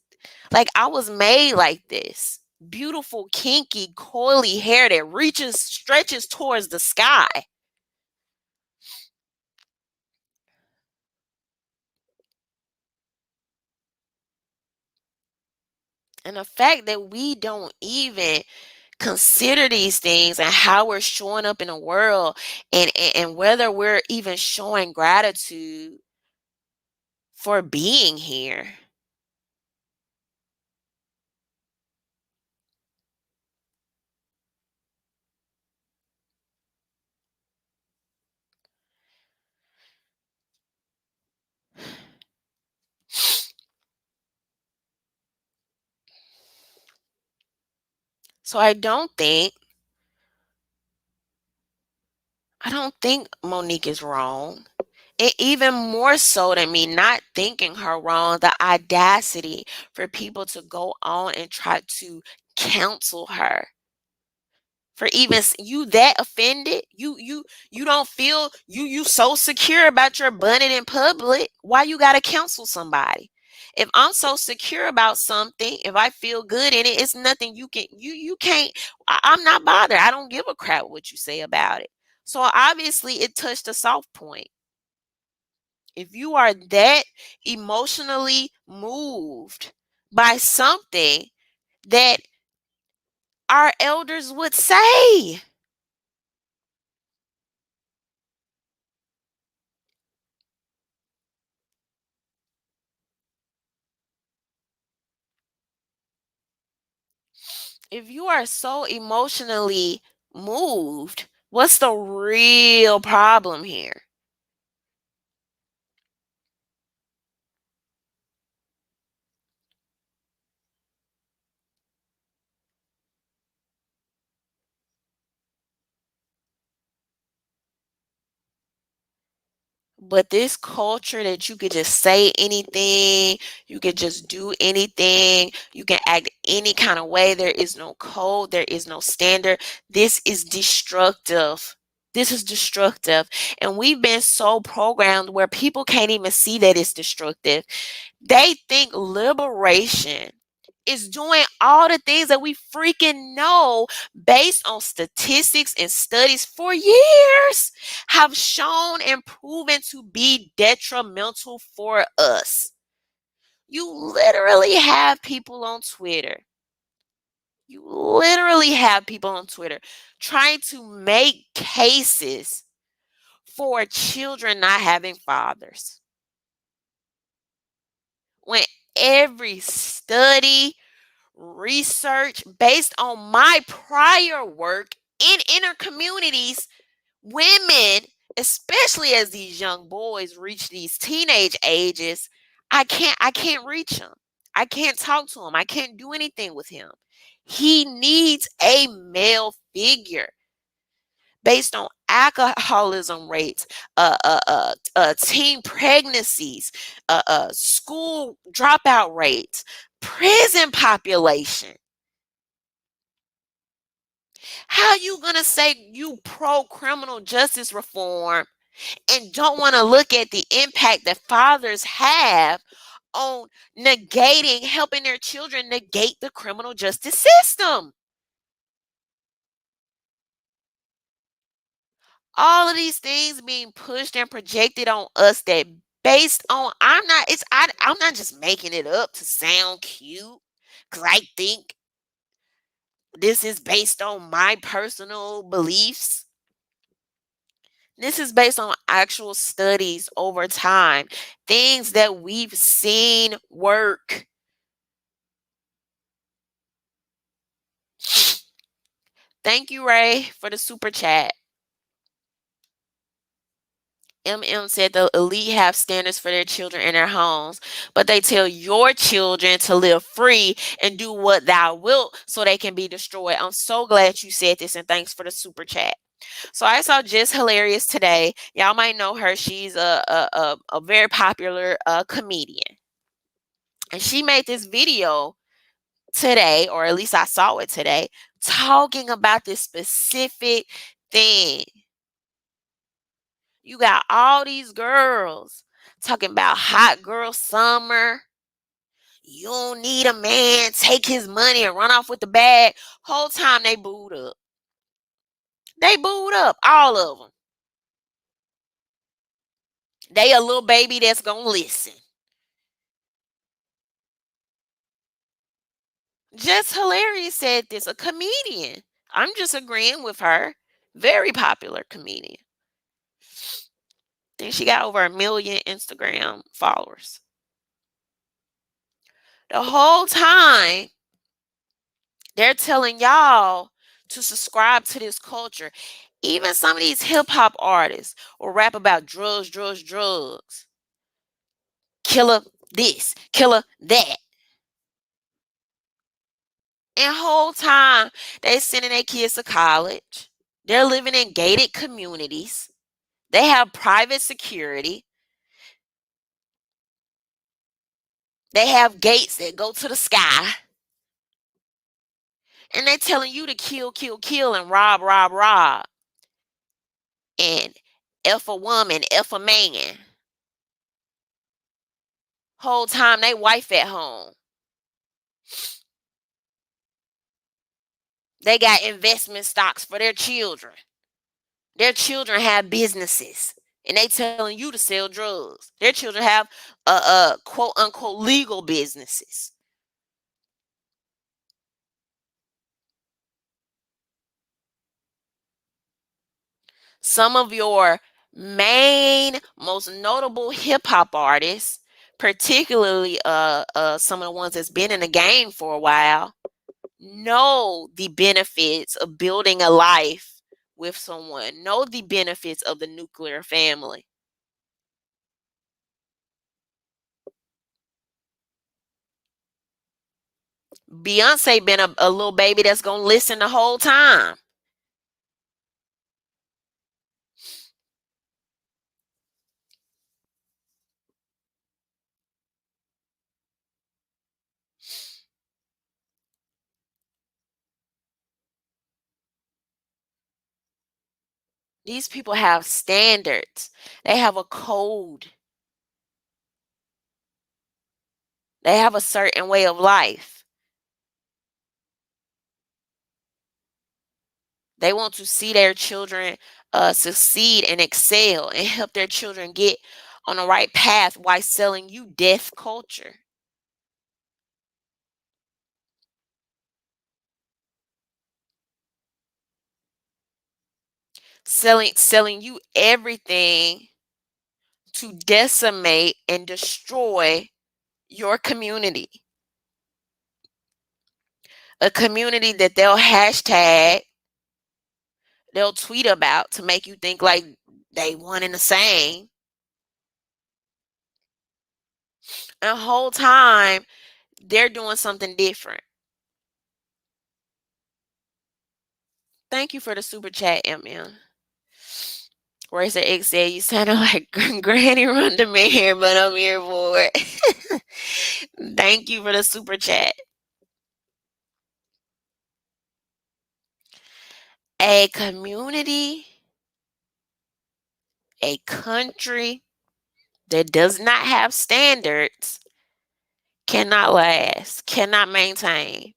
like I was made like this. Beautiful, kinky, coily hair that reaches, stretches towards the sky. And the fact that we don't even consider these things and how we're showing up in the world, and whether we're even showing gratitude for being here. So I don't think Monique is wrong. And even more so than me not thinking her wrong, the audacity for people to go on and try to counsel her. For even you that offended, you don't feel you so secure about your bunning in public. Why you gotta counsel somebody? If I'm so secure about something, if I feel good in it, it's nothing you can't. I'm not bothered. I don't give a crap what you say about it. So obviously, it touched a soft point. If you are that emotionally moved by something that our elders would say, if you are so emotionally moved, what's the real problem here? But this culture that you could just say anything, you could just do anything, you can act any kind of way. There is no code, there is no standard. This is destructive. This is destructive. And we've been so programmed where people can't even see that it's destructive. They think liberation is doing all the things that we freaking know based on statistics and studies for years have shown and proven to be detrimental for us. You literally have people on Twitter. You literally have people on Twitter trying to make cases for children not having fathers. When every study, research based on my prior work in inner communities, women, especially as these young boys reach these teenage ages, I can't reach him. I can't talk to him. I can't do anything with him. He needs a male figure based on alcoholism rates, teen pregnancies, school dropout rates, prison population. How you gonna say you pro criminal justice reform and don't want to look at the impact that fathers have on helping their children negate the criminal justice system? All of these things being pushed and projected on us that based on I'm not just making it up to sound cute because I think this is based on my personal beliefs. This is based on actual studies over time, things that we've seen work. Thank you, Ray, for the super chat. MM said the elite have standards for their children in their homes, but they tell your children to live free and do what thou wilt so they can be destroyed. I'm so glad you said this, and thanks for the super chat. So I saw Just Hilarious today. Y'all might know her. She's a very popular comedian. And she made this video today, or at least I saw it today, talking about this specific thing. You got all these girls talking about hot girl summer. You don't need a man, take his money and run off with the bag. Whole time they booed up. They booed up, all of them. They a little baby that's gonna listen. Just Hilarious said this, a comedian. I'm just agreeing with her. Very popular comedian. I think she got over 1 million Instagram followers. The whole time, they're telling y'all to subscribe to this culture. Even some of these hip hop artists will rap about drugs, drugs, drugs. Killer this, killer that. And whole time, they sending their kids to college. They're living in gated communities. They have private security. They have gates that go to the sky. And they're telling you to kill, kill, kill, and rob, rob, rob. And F a woman, F a man. Whole time they wife at home. They got investment stocks for their children. Their children have businesses. And they telling you to sell drugs. Their children have quote unquote legal businesses. Some of your main, most notable hip hop artists, particularly some of the ones that's been in the game for a while, know the benefits of building a life with someone, know the benefits of the nuclear family. Beyonce been a little baby that's gonna listen the whole time. These people have standards. They have a code. They have a certain way of life. They want to see their children succeed and excel and help their children get on the right path while selling you death culture. Selling you everything to decimate and destroy your community. a community that they'll hashtag, they'll tweet about to make you think like they one and the same. And the whole time they're doing something different. Thank you for the super chat, MM. Racer X said you sounded like Granny RhondaMary, but I'm here for it. Thank you for the super chat. A community, a country that does not have standards cannot last, cannot maintain.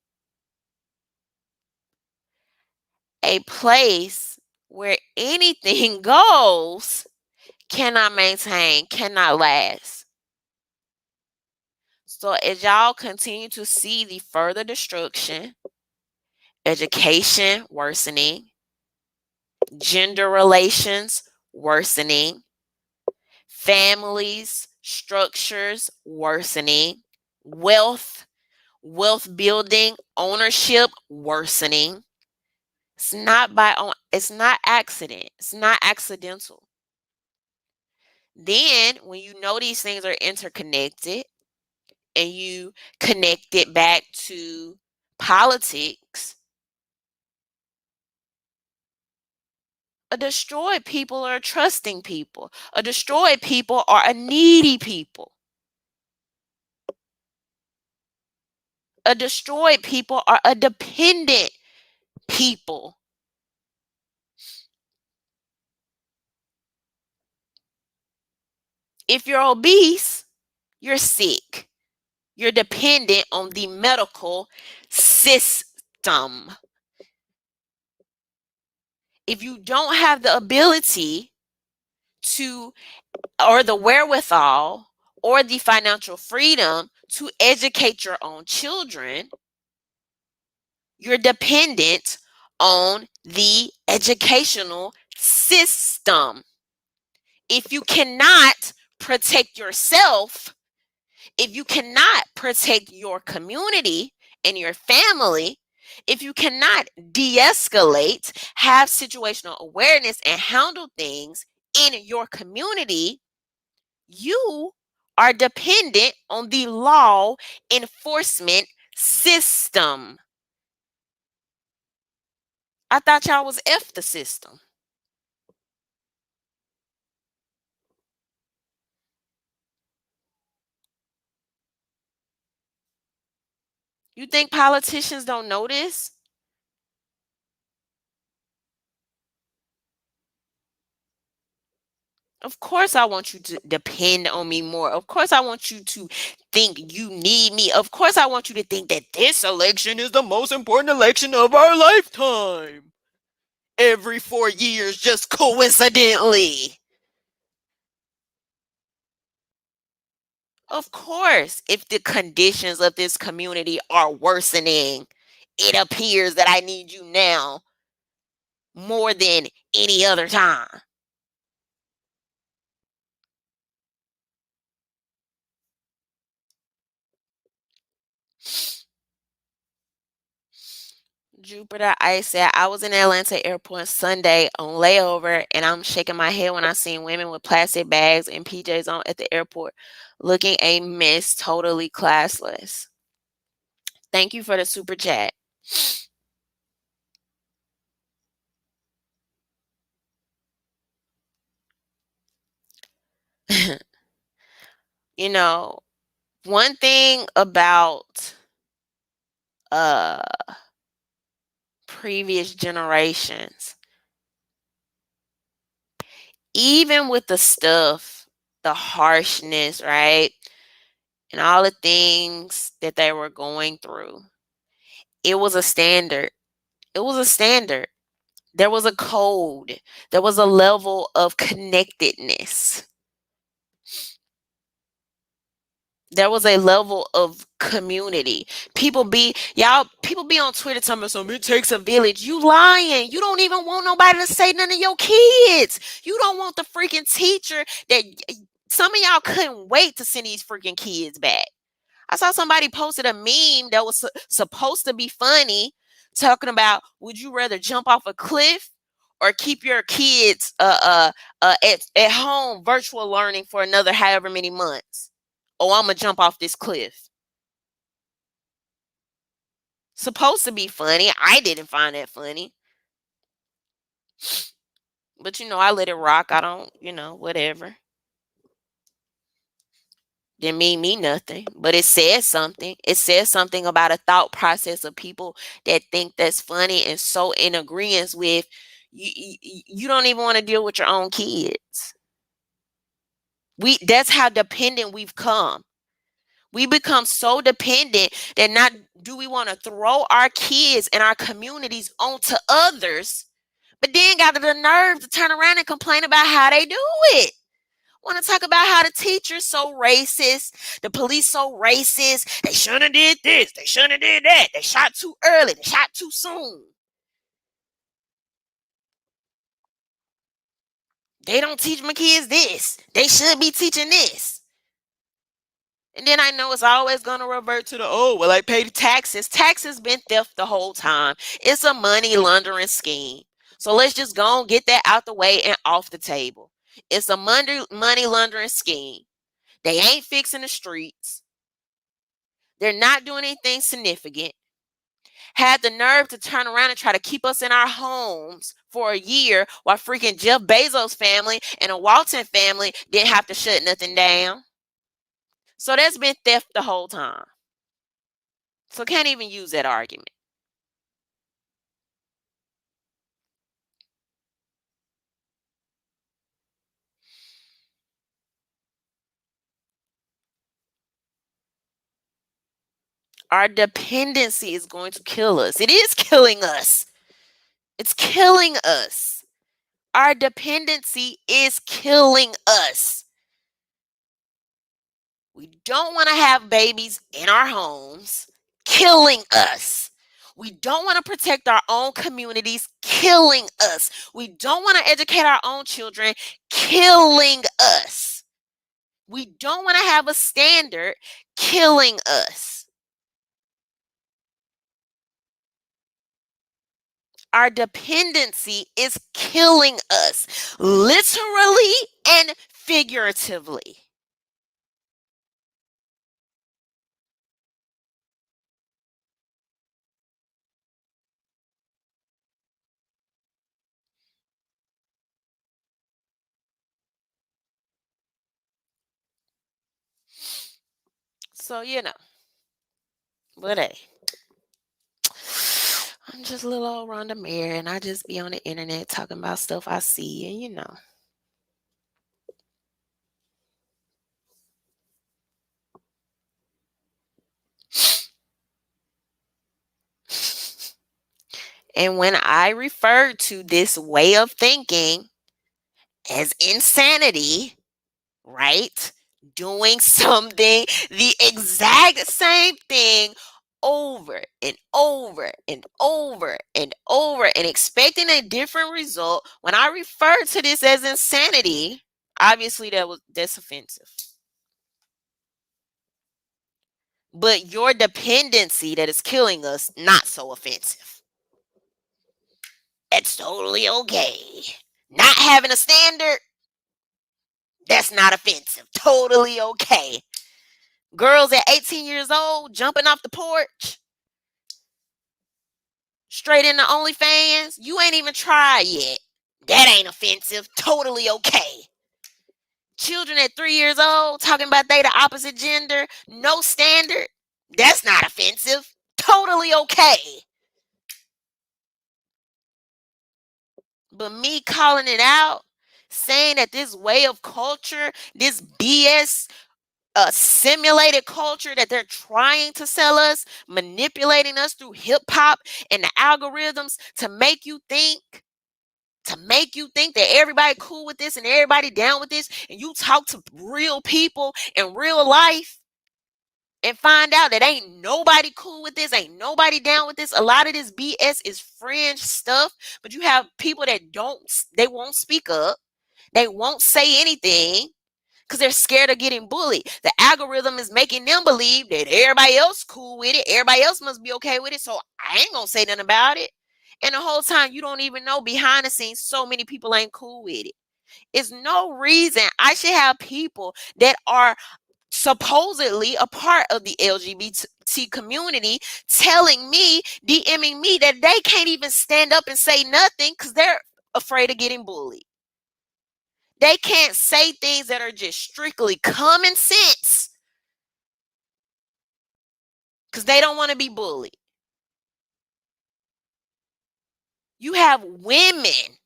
A place where anything goes cannot maintain, cannot last. So as y'all continue to see the further destruction, education worsening, gender relations worsening, families, structures worsening, wealth building, ownership worsening. It's not accident. It's not accidental. Then when you know these things are interconnected and you connect it back to politics, a destroyed people are trusting people. A destroyed people are a needy people. A destroyed people are a dependent people. If you're obese, you're sick. You're dependent on the medical system. If you don't have the ability to, or the wherewithal, or the financial freedom to educate your own children, you're dependent on the educational system. If you cannot protect yourself, if you cannot protect your community and your family, if you cannot de-escalate, have situational awareness, and handle things in your community, you are dependent on the law enforcement system. I thought y'all was F the system. You think politicians don't know this? Of course, I want you to depend on me more. Of course, I want you to think you need me. Of course, I want you to think that this election is the most important election of our lifetime. Every 4 years, just coincidentally. Of course, if the conditions of this community are worsening, it appears that I need you now more than any other time. Jupiter Ice said, I was in Atlanta airport Sunday on layover and I'm shaking my head when I seen women with plastic bags and PJs on at the airport looking a mess, totally classless. Thank you for the super chat. You know, one thing about previous generations, even with the stuff, the harshness, right? And all the things that they were going through, it was a standard. It was a standard. There was a code. There was a level of connectedness. There was a level of community. People be on Twitter telling me something, it takes a village. You lying. You don't even want nobody to say none of your kids. You don't want the freaking teacher that some of y'all couldn't wait to send these freaking kids back. I saw somebody posted a meme that was supposed to be funny, talking about, would you rather jump off a cliff or keep your kids at home virtual learning for another however many months? Oh, I'm gonna jump off this cliff. Supposed to be funny. I didn't find that funny. But I let it rock. I don't, whatever. Didn't mean me nothing, but it says something. It says something about a thought process of people that think that's funny and so in agreement with you don't even want to deal with your own kids. That's how dependent we've come. We become so dependent that not do we want to throw our kids and our communities onto others, but then got the nerve to turn around and complain about how they do it. Want to talk about how the teacher's so racist, the police so racist, they shouldn't have did this, they shouldn't have did that, they shot too early, they shot too soon. They don't teach my kids this, they should be teaching this. And then I know it's always going to revert to I pay taxes. Taxes been theft the whole time. It's a money laundering scheme. So let's just go and get that out the way and off the table. It's a money laundering scheme. They ain't fixing the streets. They're not doing anything significant. Had the nerve to turn around and try to keep us in our homes for a year while freaking Jeff Bezos family and a Walton family didn't have to shut nothing down. So that's been theft the whole time. So can't even use that argument. Our dependency is going to kill us. It is killing us. It's killing us. Our dependency is killing us. We don't want to have babies in our homes, killing us. We don't want to protect our own communities, killing us. We don't want to educate our own children, killing us. We don't want to have a standard, killing us. Our dependency is killing us, literally and figuratively. So, but hey, I'm just little old RhondaMary, and I just be on the internet talking about stuff I see, and And when I refer to this way of thinking as insanity, right? Doing something, the exact same thing over and over and over and over and expecting a different result. When I refer to this as insanity, obviously that's offensive. But your dependency that is killing us, not so offensive. It's totally okay. Not having a standard, that's not offensive. Totally okay. Girls at 18 years old jumping off the porch, straight into OnlyFans, you ain't even tried yet. That ain't offensive. Totally okay. Children at 3 years old talking about they the opposite gender, no standard, that's not offensive. Totally okay. But me calling it out, saying that this way of culture, this BS simulated culture that they're trying to sell us, manipulating us through hip hop and the algorithms to make you think that everybody cool with this and everybody down with this, and you talk to real people in real life and find out that ain't nobody cool with this, ain't nobody down with this. A lot of this BS is fringe stuff, but you have people that they won't speak up, they won't say anything, because they're scared of getting bullied. The algorithm is making them believe that everybody else cool with it. Everybody else must be okay with it. So I ain't gonna say nothing about it. And the whole time you don't even know behind the scenes, so many people ain't cool with it. It's no reason I should have people that are supposedly a part of the LGBT community telling me, DMing me that they can't even stand up and say nothing because they're afraid of getting bullied. They can't say things that are just strictly common sense because they don't want to be bullied. You have women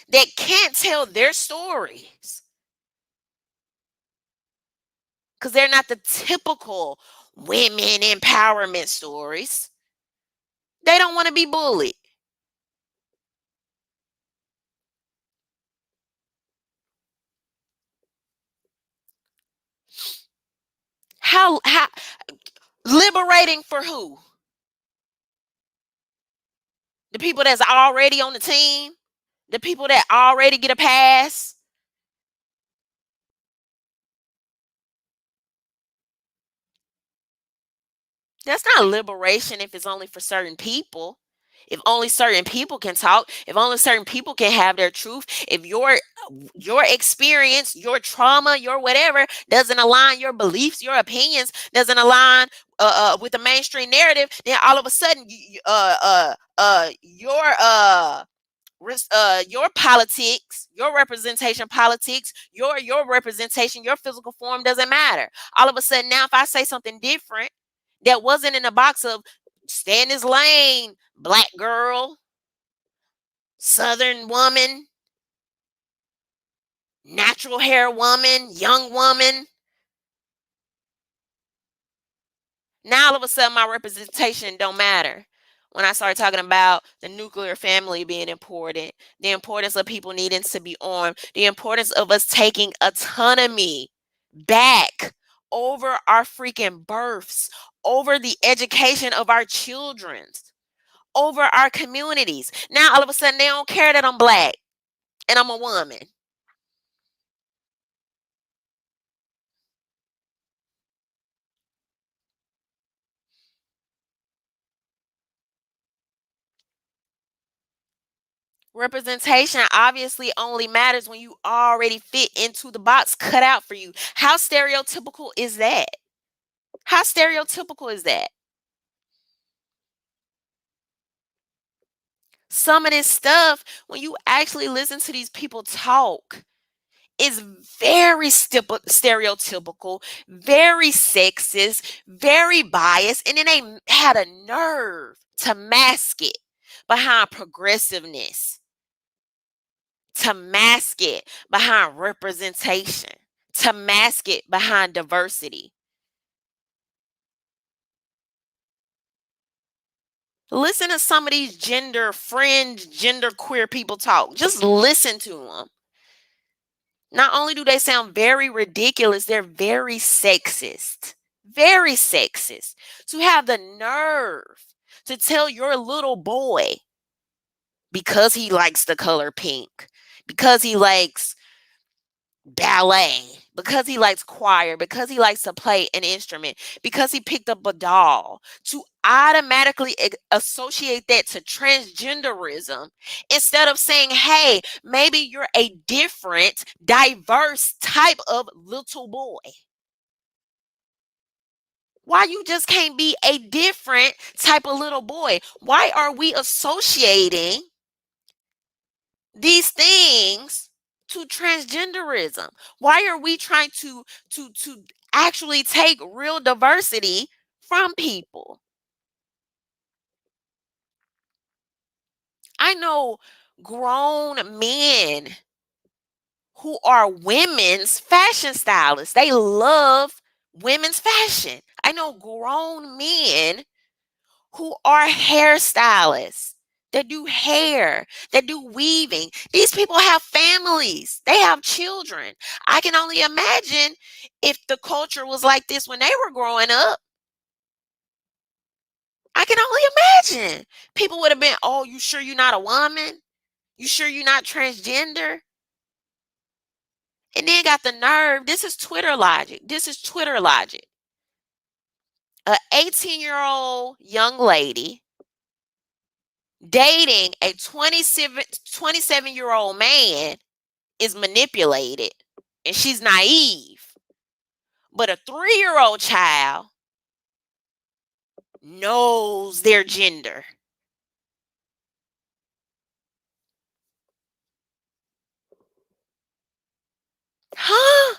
that can't tell their stories because they're not the typical women empowerment stories. They don't want to be bullied. How liberating for who? The people that's already on the team? The people that already get a pass? That's not liberation if it's only for certain people. If only certain people can talk, if only certain people can have their truth, if your experience, your trauma, your whatever doesn't align, your beliefs, your opinions doesn't align with the mainstream narrative, then all of a sudden your politics, your representation politics, your representation, your physical form doesn't matter. All of a sudden now, if I say something different that wasn't in the box of stay in this lane, black girl, southern woman, natural hair woman, young woman, now all of a sudden my representation don't matter. When I started talking about the nuclear family being important, the importance of people needing to be armed, the importance of us taking autonomy back over our freaking births, over the education of our children, over our communities. Now all of a sudden they don't care that I'm black and I'm a woman. Representation obviously only matters when you already fit into the box cut out for you. How stereotypical is that? How stereotypical is that? Some of this stuff, when you actually listen to these people talk, is very stereotypical, very sexist, very biased, and then they had a nerve to mask it behind progressiveness, to mask it behind representation, to mask it behind diversity. Listen to some of these gender fringe, gender queer people talk. Just listen to them. Not only do they sound very ridiculous, they're very sexist. Very sexist. To have the nerve to tell your little boy, because he likes the color pink, because he likes ballet, because he likes choir, because he likes to play an instrument, because he picked up a doll, to automatically associate that to transgenderism instead of saying, hey, maybe you're a different, diverse type of little boy. Why you just can't be a different type of little boy? Why are we associating these things to transgenderism? Why are we trying to actually take real diversity from people? I know grown men who are women's fashion stylists. They love women's fashion. I know grown men who are hairstylists that do hair, that do weaving. These people have families, they have children. I can only imagine if the culture was like this when they were growing up. I can only imagine. People would have been, oh, you sure you're not a woman? You sure you're not transgender? And then got the nerve. This is Twitter logic. This is Twitter logic. A 18-year-old young lady dating a 27-year-old man is manipulated, and she's naive. But a 3-year-old child knows their gender. Huh?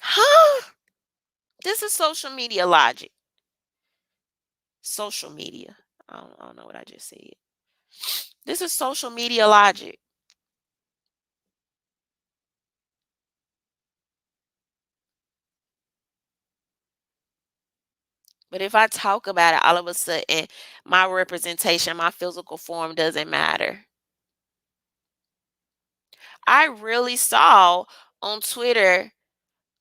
Huh? This is social media logic. Social media. I don't know what I just said. This is social media logic. But if I talk about it, all of a sudden, my representation, my physical form doesn't matter. I really saw on Twitter,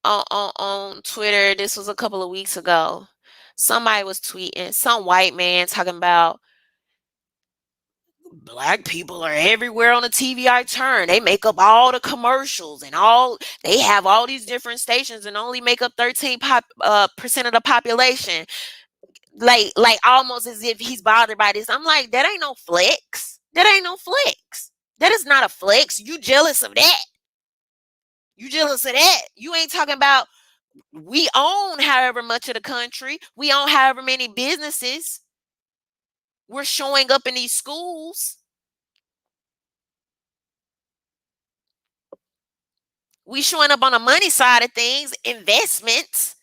on Twitter, this was a couple of weeks ago. Somebody was tweeting, some white man talking about black people are everywhere on the TV I turn. They make up all the commercials and they have all these different stations and only make up 13% of the population. Like almost as if he's bothered by this. I'm like, that ain't no flex. That ain't no flex. That is not a flex. You jealous of that. You jealous of that. You ain't talking about we own however much of the country. We own however many businesses. We're showing up in these schools. We showing up on the money side of things, investments,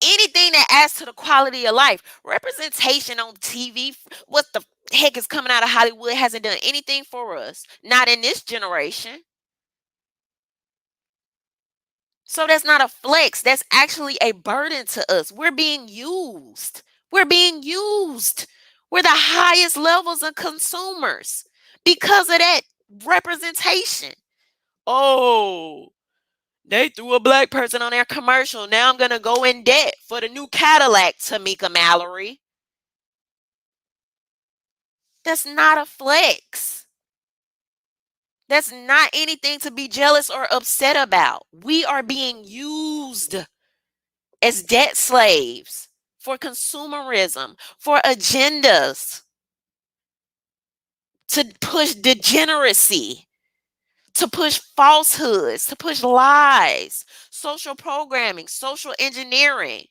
anything that adds to the quality of life. Representation on TV, what the heck is coming out of Hollywood hasn't done anything for us. Not in this generation. So that's not a flex. That's actually a burden to us. We're being used. We're being used. We're the highest levels of consumers because of that representation. Oh, they threw a black person on their commercial. Now I'm going to go in debt for the new Cadillac, Tamika Mallory. That's not a flex. That's not anything to be jealous or upset about. We are being used as debt slaves for consumerism, for agendas, to push degeneracy, to push falsehoods, to push lies, social programming, social engineering,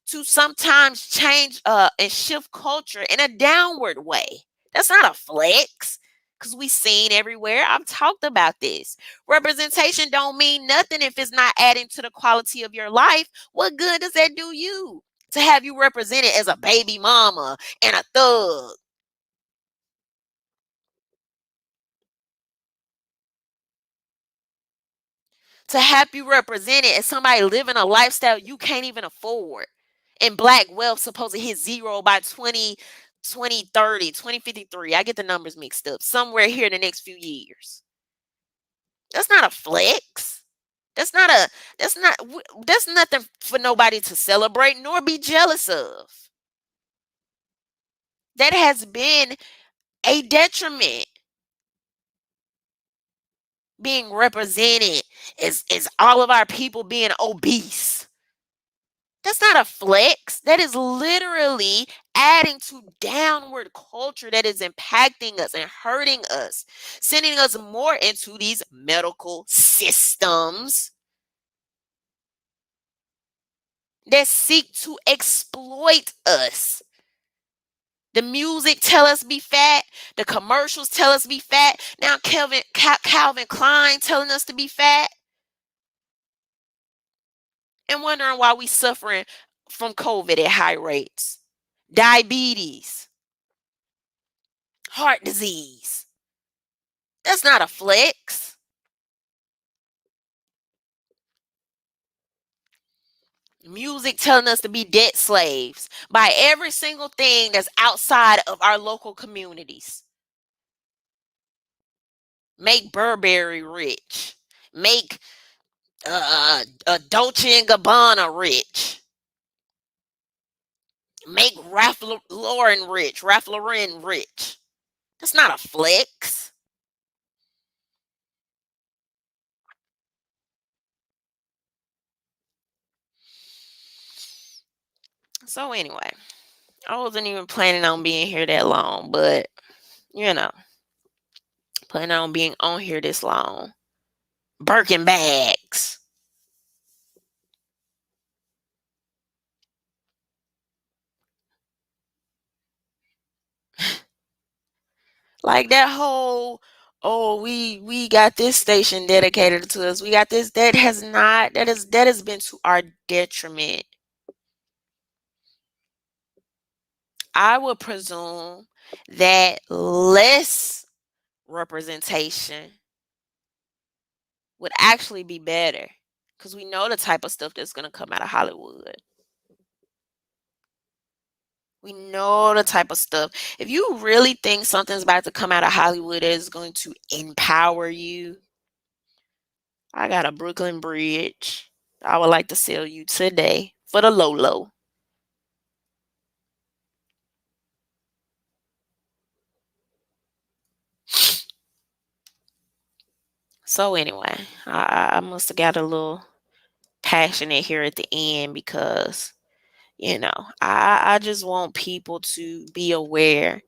to sometimes change and shift culture in a downward way. That's not a flex because we seen everywhere. I've talked about this. Representation don't mean nothing if it's not adding to the quality of your life. What good does that do you to have you represented as a baby mama and a thug? To have you represented as somebody living a lifestyle you can't even afford. And black wealth supposed to hit zero by 2030, 2053. I get the numbers mixed up. Somewhere here in the next few years. That's not a flex. That's not a that's nothing for nobody to celebrate nor be jealous of. That has been a detriment. Being represented is all of our people being obese. That's not a flex. That is literally adding to downward culture that is impacting us and hurting us, sending us more into these medical systems that seek to exploit us. The music tell us be fat. The commercials tell us be fat. Now Calvin Klein telling us to be fat. And wondering why we suffering from COVID at high rates. Diabetes, heart disease. That's not a flex. Music telling us to be debt slaves by every single thing that's outside of our local communities. Make Burberry rich. Make Dolce and Gabbana rich. Make Ralph Lauren rich. Ralph Lauren rich. That's not a flex. So anyway, I wasn't even planning on being here that long, but you know, planning on being on here this long. Birkin bags. Like that whole, oh, we got this station dedicated to us. We got this. That has not, that has been to our detriment. I would presume that less representation would actually be better, because we know the type of stuff that's going to come out of Hollywood. We know the type of stuff. If you really think something's about to come out of Hollywood that is going to empower you, I got a Brooklyn Bridge I would like to sell you today for the low low. So anyway, I must have got a little passionate here at the end because, I just want people to be aware,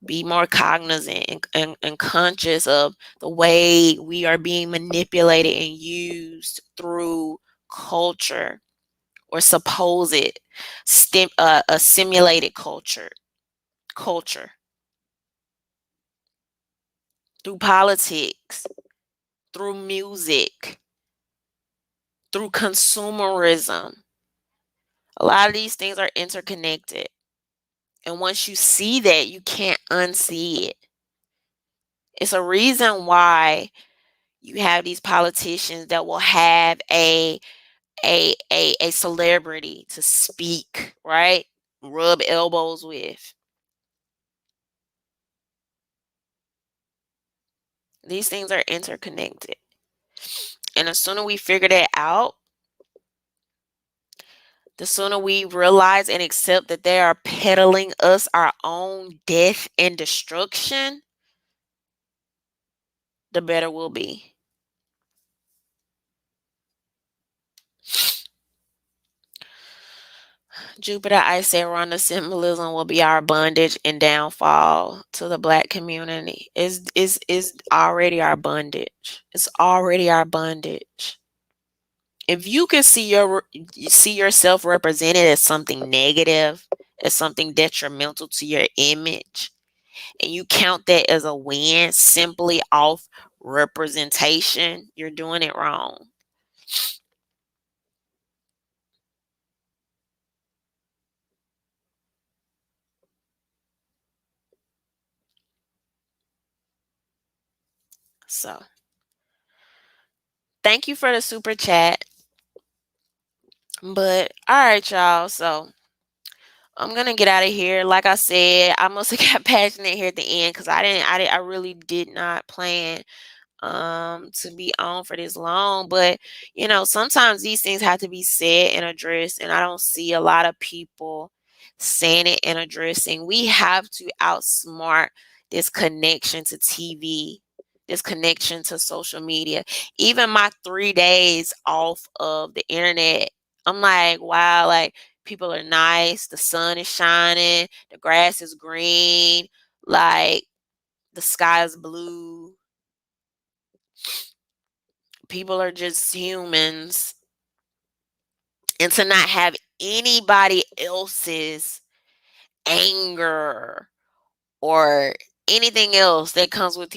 be more cognizant and conscious of the way we are being manipulated and used through culture, or supposed a simulated culture, through politics, through music, through consumerism. A lot of these things are interconnected. And once you see that, you can't unsee it. It's a reason why you have these politicians that will have a celebrity to speak, right? Rub elbows with. These things are interconnected. And the sooner we figure that out, the sooner we realize and accept that they are peddling us our own death and destruction, the better we'll be. Jupiter, I say, Rhonda, symbolism will be our bondage and downfall to the Black community. Is already our bondage. It's already our bondage. If you can see yourself represented as something negative, as something detrimental to your image, and you count that as a win simply off representation, you're doing it wrong. So, thank you for the super chat. But all right, y'all. So I'm gonna get out of here. Like I said, I must have got passionate here at the end because I really did not plan to be on for this long. But sometimes these things have to be said and addressed, and I don't see a lot of people saying it and addressing. We have to outsmart this connection to TV, this connection to social media. Even my 3 days off of the internet, I'm like, wow, like people are nice, the sun is shining, the grass is green, like the sky is blue. People are just humans. And to not have anybody else's anger or anything else that comes with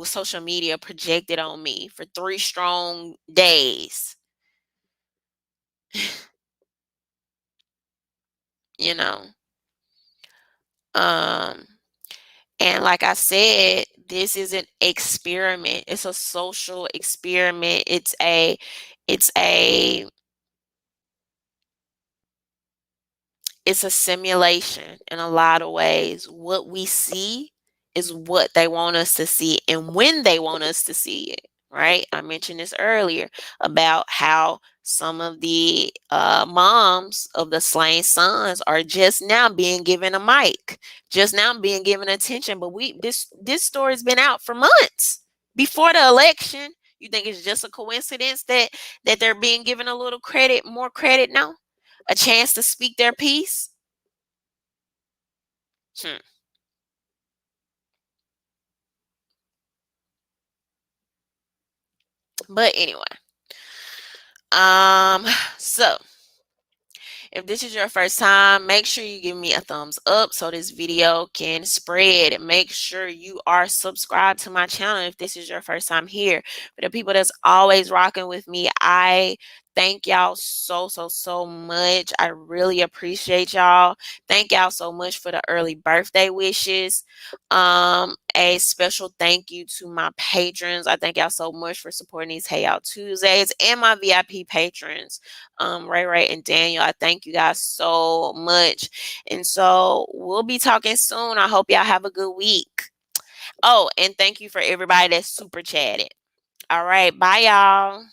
social media projected on me for 3 strong days, you know. Um and like I said, this is an experiment. It's a social experiment. It's a it's a simulation in a lot of ways. What we see is what they want us to see and when they want us to see it, right? I mentioned this earlier about how some of the moms of the slain sons are just now being given a mic, just now being given attention. But this story's been out for months before the election. You think it's just a coincidence that they're being given a little credit, more credit now? a chance to speak their piece. Hmm. But anyway, um, so if this is your first time, make sure you give me a thumbs up so this video can spread. Make sure you are subscribed to my channel if this is your first time here. For the people that's always rocking with me, I thank y'all so much. I really appreciate y'all. Thank y'all so much for the early birthday wishes. A special thank you to my patrons. I thank y'all so much for supporting these Hangout Tuesdays, and my VIP patrons, Ray and Daniel. I thank you guys so much. And so we'll be talking soon. I hope y'all have a good week. Oh, and thank you for everybody that's super chatted. All right. Bye, y'all.